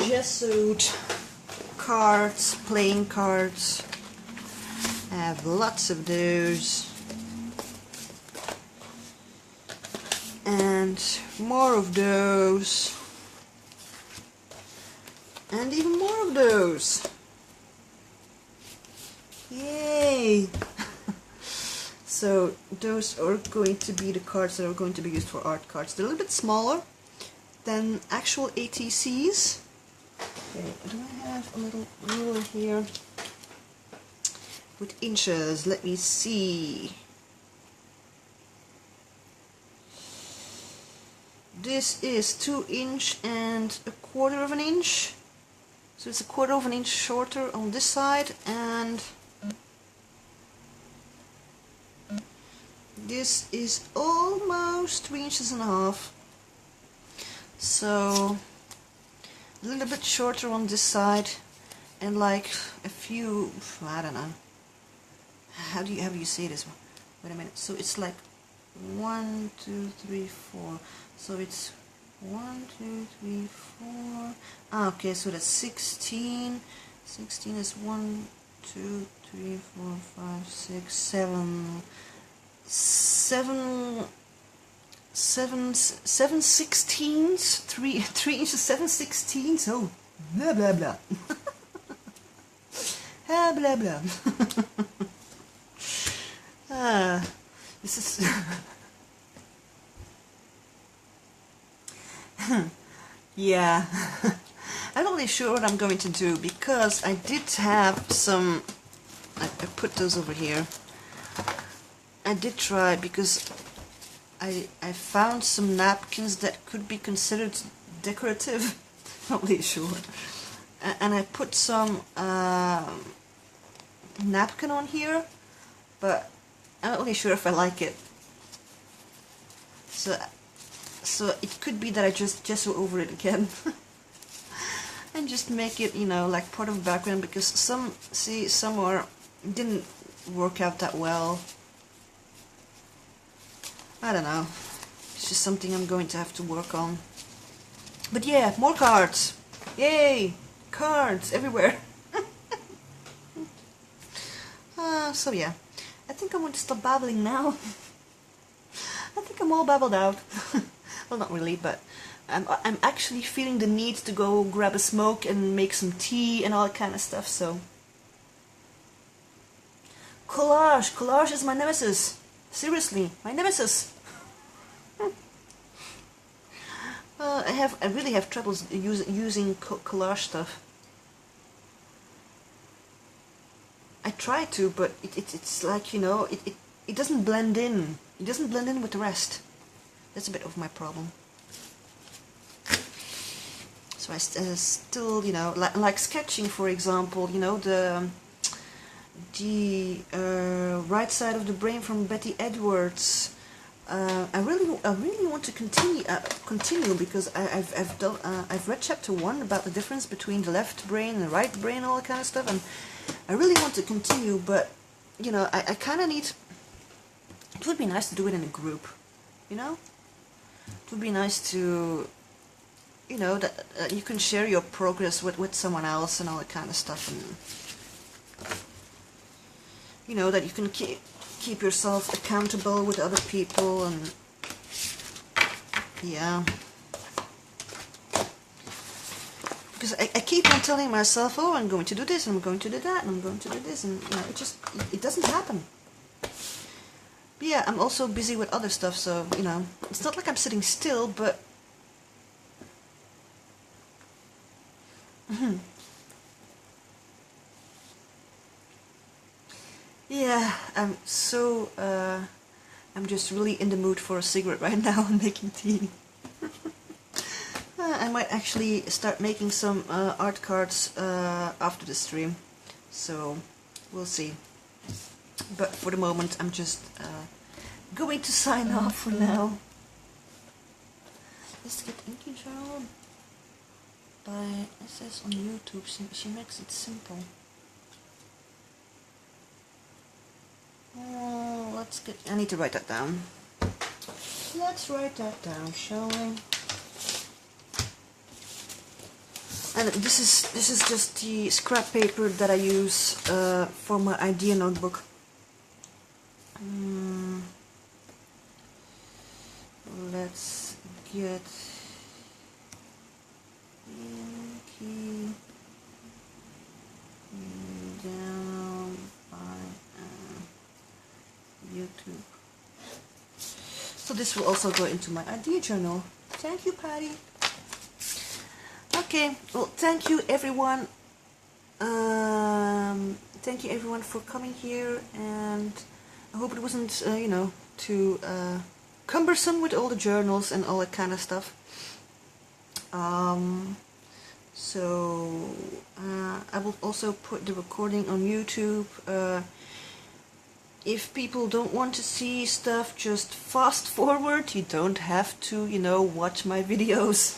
gessoed cards, playing cards. I have lots of those. And more of those. And even more of those. Yay! So those are going to be the cards that are going to be used for art cards. They're a little bit smaller than actual ATCs. Okay, do I have a little ruler here with inches? Let me see. This is 2 inch and 1/4 of an inch. So it's 1/4 of an inch shorter on this side, and this is almost 3 inches and a half. So a little bit shorter on this side, and like a few, I don't know. How do you say this? Wait a minute. So it's like 1, 2, 3, 4. So it's 1, 2, 3, 4. Ah, okay, so that's 16. 16 is 1, 2, 3, 4, 5, 6, 7. 7 sixteenths, 3 inches 7 sixteenths. Oh, blah blah blah. Ah, blah blah. This is. Yeah. I'm not really sure what I'm going to do, because I did have some. I put those over here. I did try, because I found some napkins that could be considered decorative. Not really sure. And I put some napkin on here, but I'm not really sure if I like it. So it could be that I just gesso over it again. And just make it, you know, like part of the background, because some didn't work out that well. I don't know. It's just something I'm going to have to work on. But yeah, more cards. Yay! Cards everywhere. So yeah, I think I'm going to stop babbling now. I think I'm all babbled out. Well, not really, but I'm actually feeling the need to go grab a smoke and make some tea and all that kind of stuff, so. Collage is my nemesis. Seriously, my nemesis. I really have troubles using collage stuff. I try to, but it's like, you know, it doesn't blend in. It doesn't blend in with the rest. That's a bit of my problem. So I still, you know, like sketching, for example, you know, the Right Side of the Brain from Betty Edwards. I really want to continue because I've read chapter 1 about the difference between the left brain and the right brain, all that kind of stuff, and I really want to continue, but you know, I kind of need. It would be nice to do it in a group, you know. It would be nice to, you know, that you can share your progress with someone else and all that kind of stuff, and you know, that you can keep yourself accountable with other people, and yeah, because I keep on telling myself, oh, I'm going to do this and I'm going to do that and I'm going to do this, and you know, it doesn't happen. But yeah, I'm also busy with other stuff, so you know, it's not like I'm sitting still, but yeah, I'm just really in the mood for a cigarette right now and making tea. I might actually start making some art cards after the stream, so we'll see. But for the moment, I'm just going to sign off for now. Let's get Inky Journal by SS on YouTube. She makes it simple. Let's get. I need to write that down. Let's write that down, shall we? And this is just the scrap paper that I use for my idea notebook. Let's get Inky down by YouTube. So this will also go into my idea journal. Thank you, Patty. Okay, well, thank you everyone. Thank you everyone for coming here, and I hope it wasn't, you know, too cumbersome with all the journals and all that kind of stuff. So I will also put the recording on YouTube. If people don't want to see stuff, just fast forward. You don't have to, you know, watch my videos.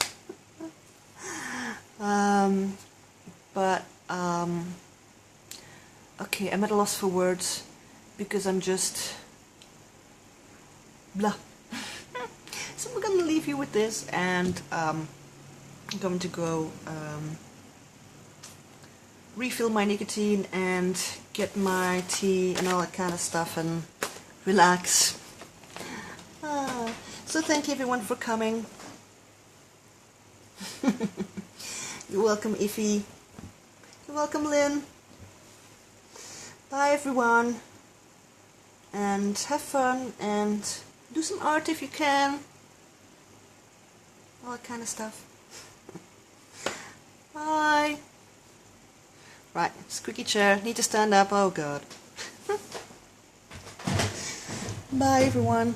Okay, I'm at a loss for words because I'm just blah. So I'm gonna leave you with this, and I'm going to go refill my nicotine and get my tea and all that kind of stuff and relax. So thank you everyone for coming. You're welcome, Ify. You're welcome, Lynn. Bye everyone, and have fun and do some art if you can. All that kind of stuff. Bye. Right, squeaky chair. Need to stand up. Oh God. Bye everyone.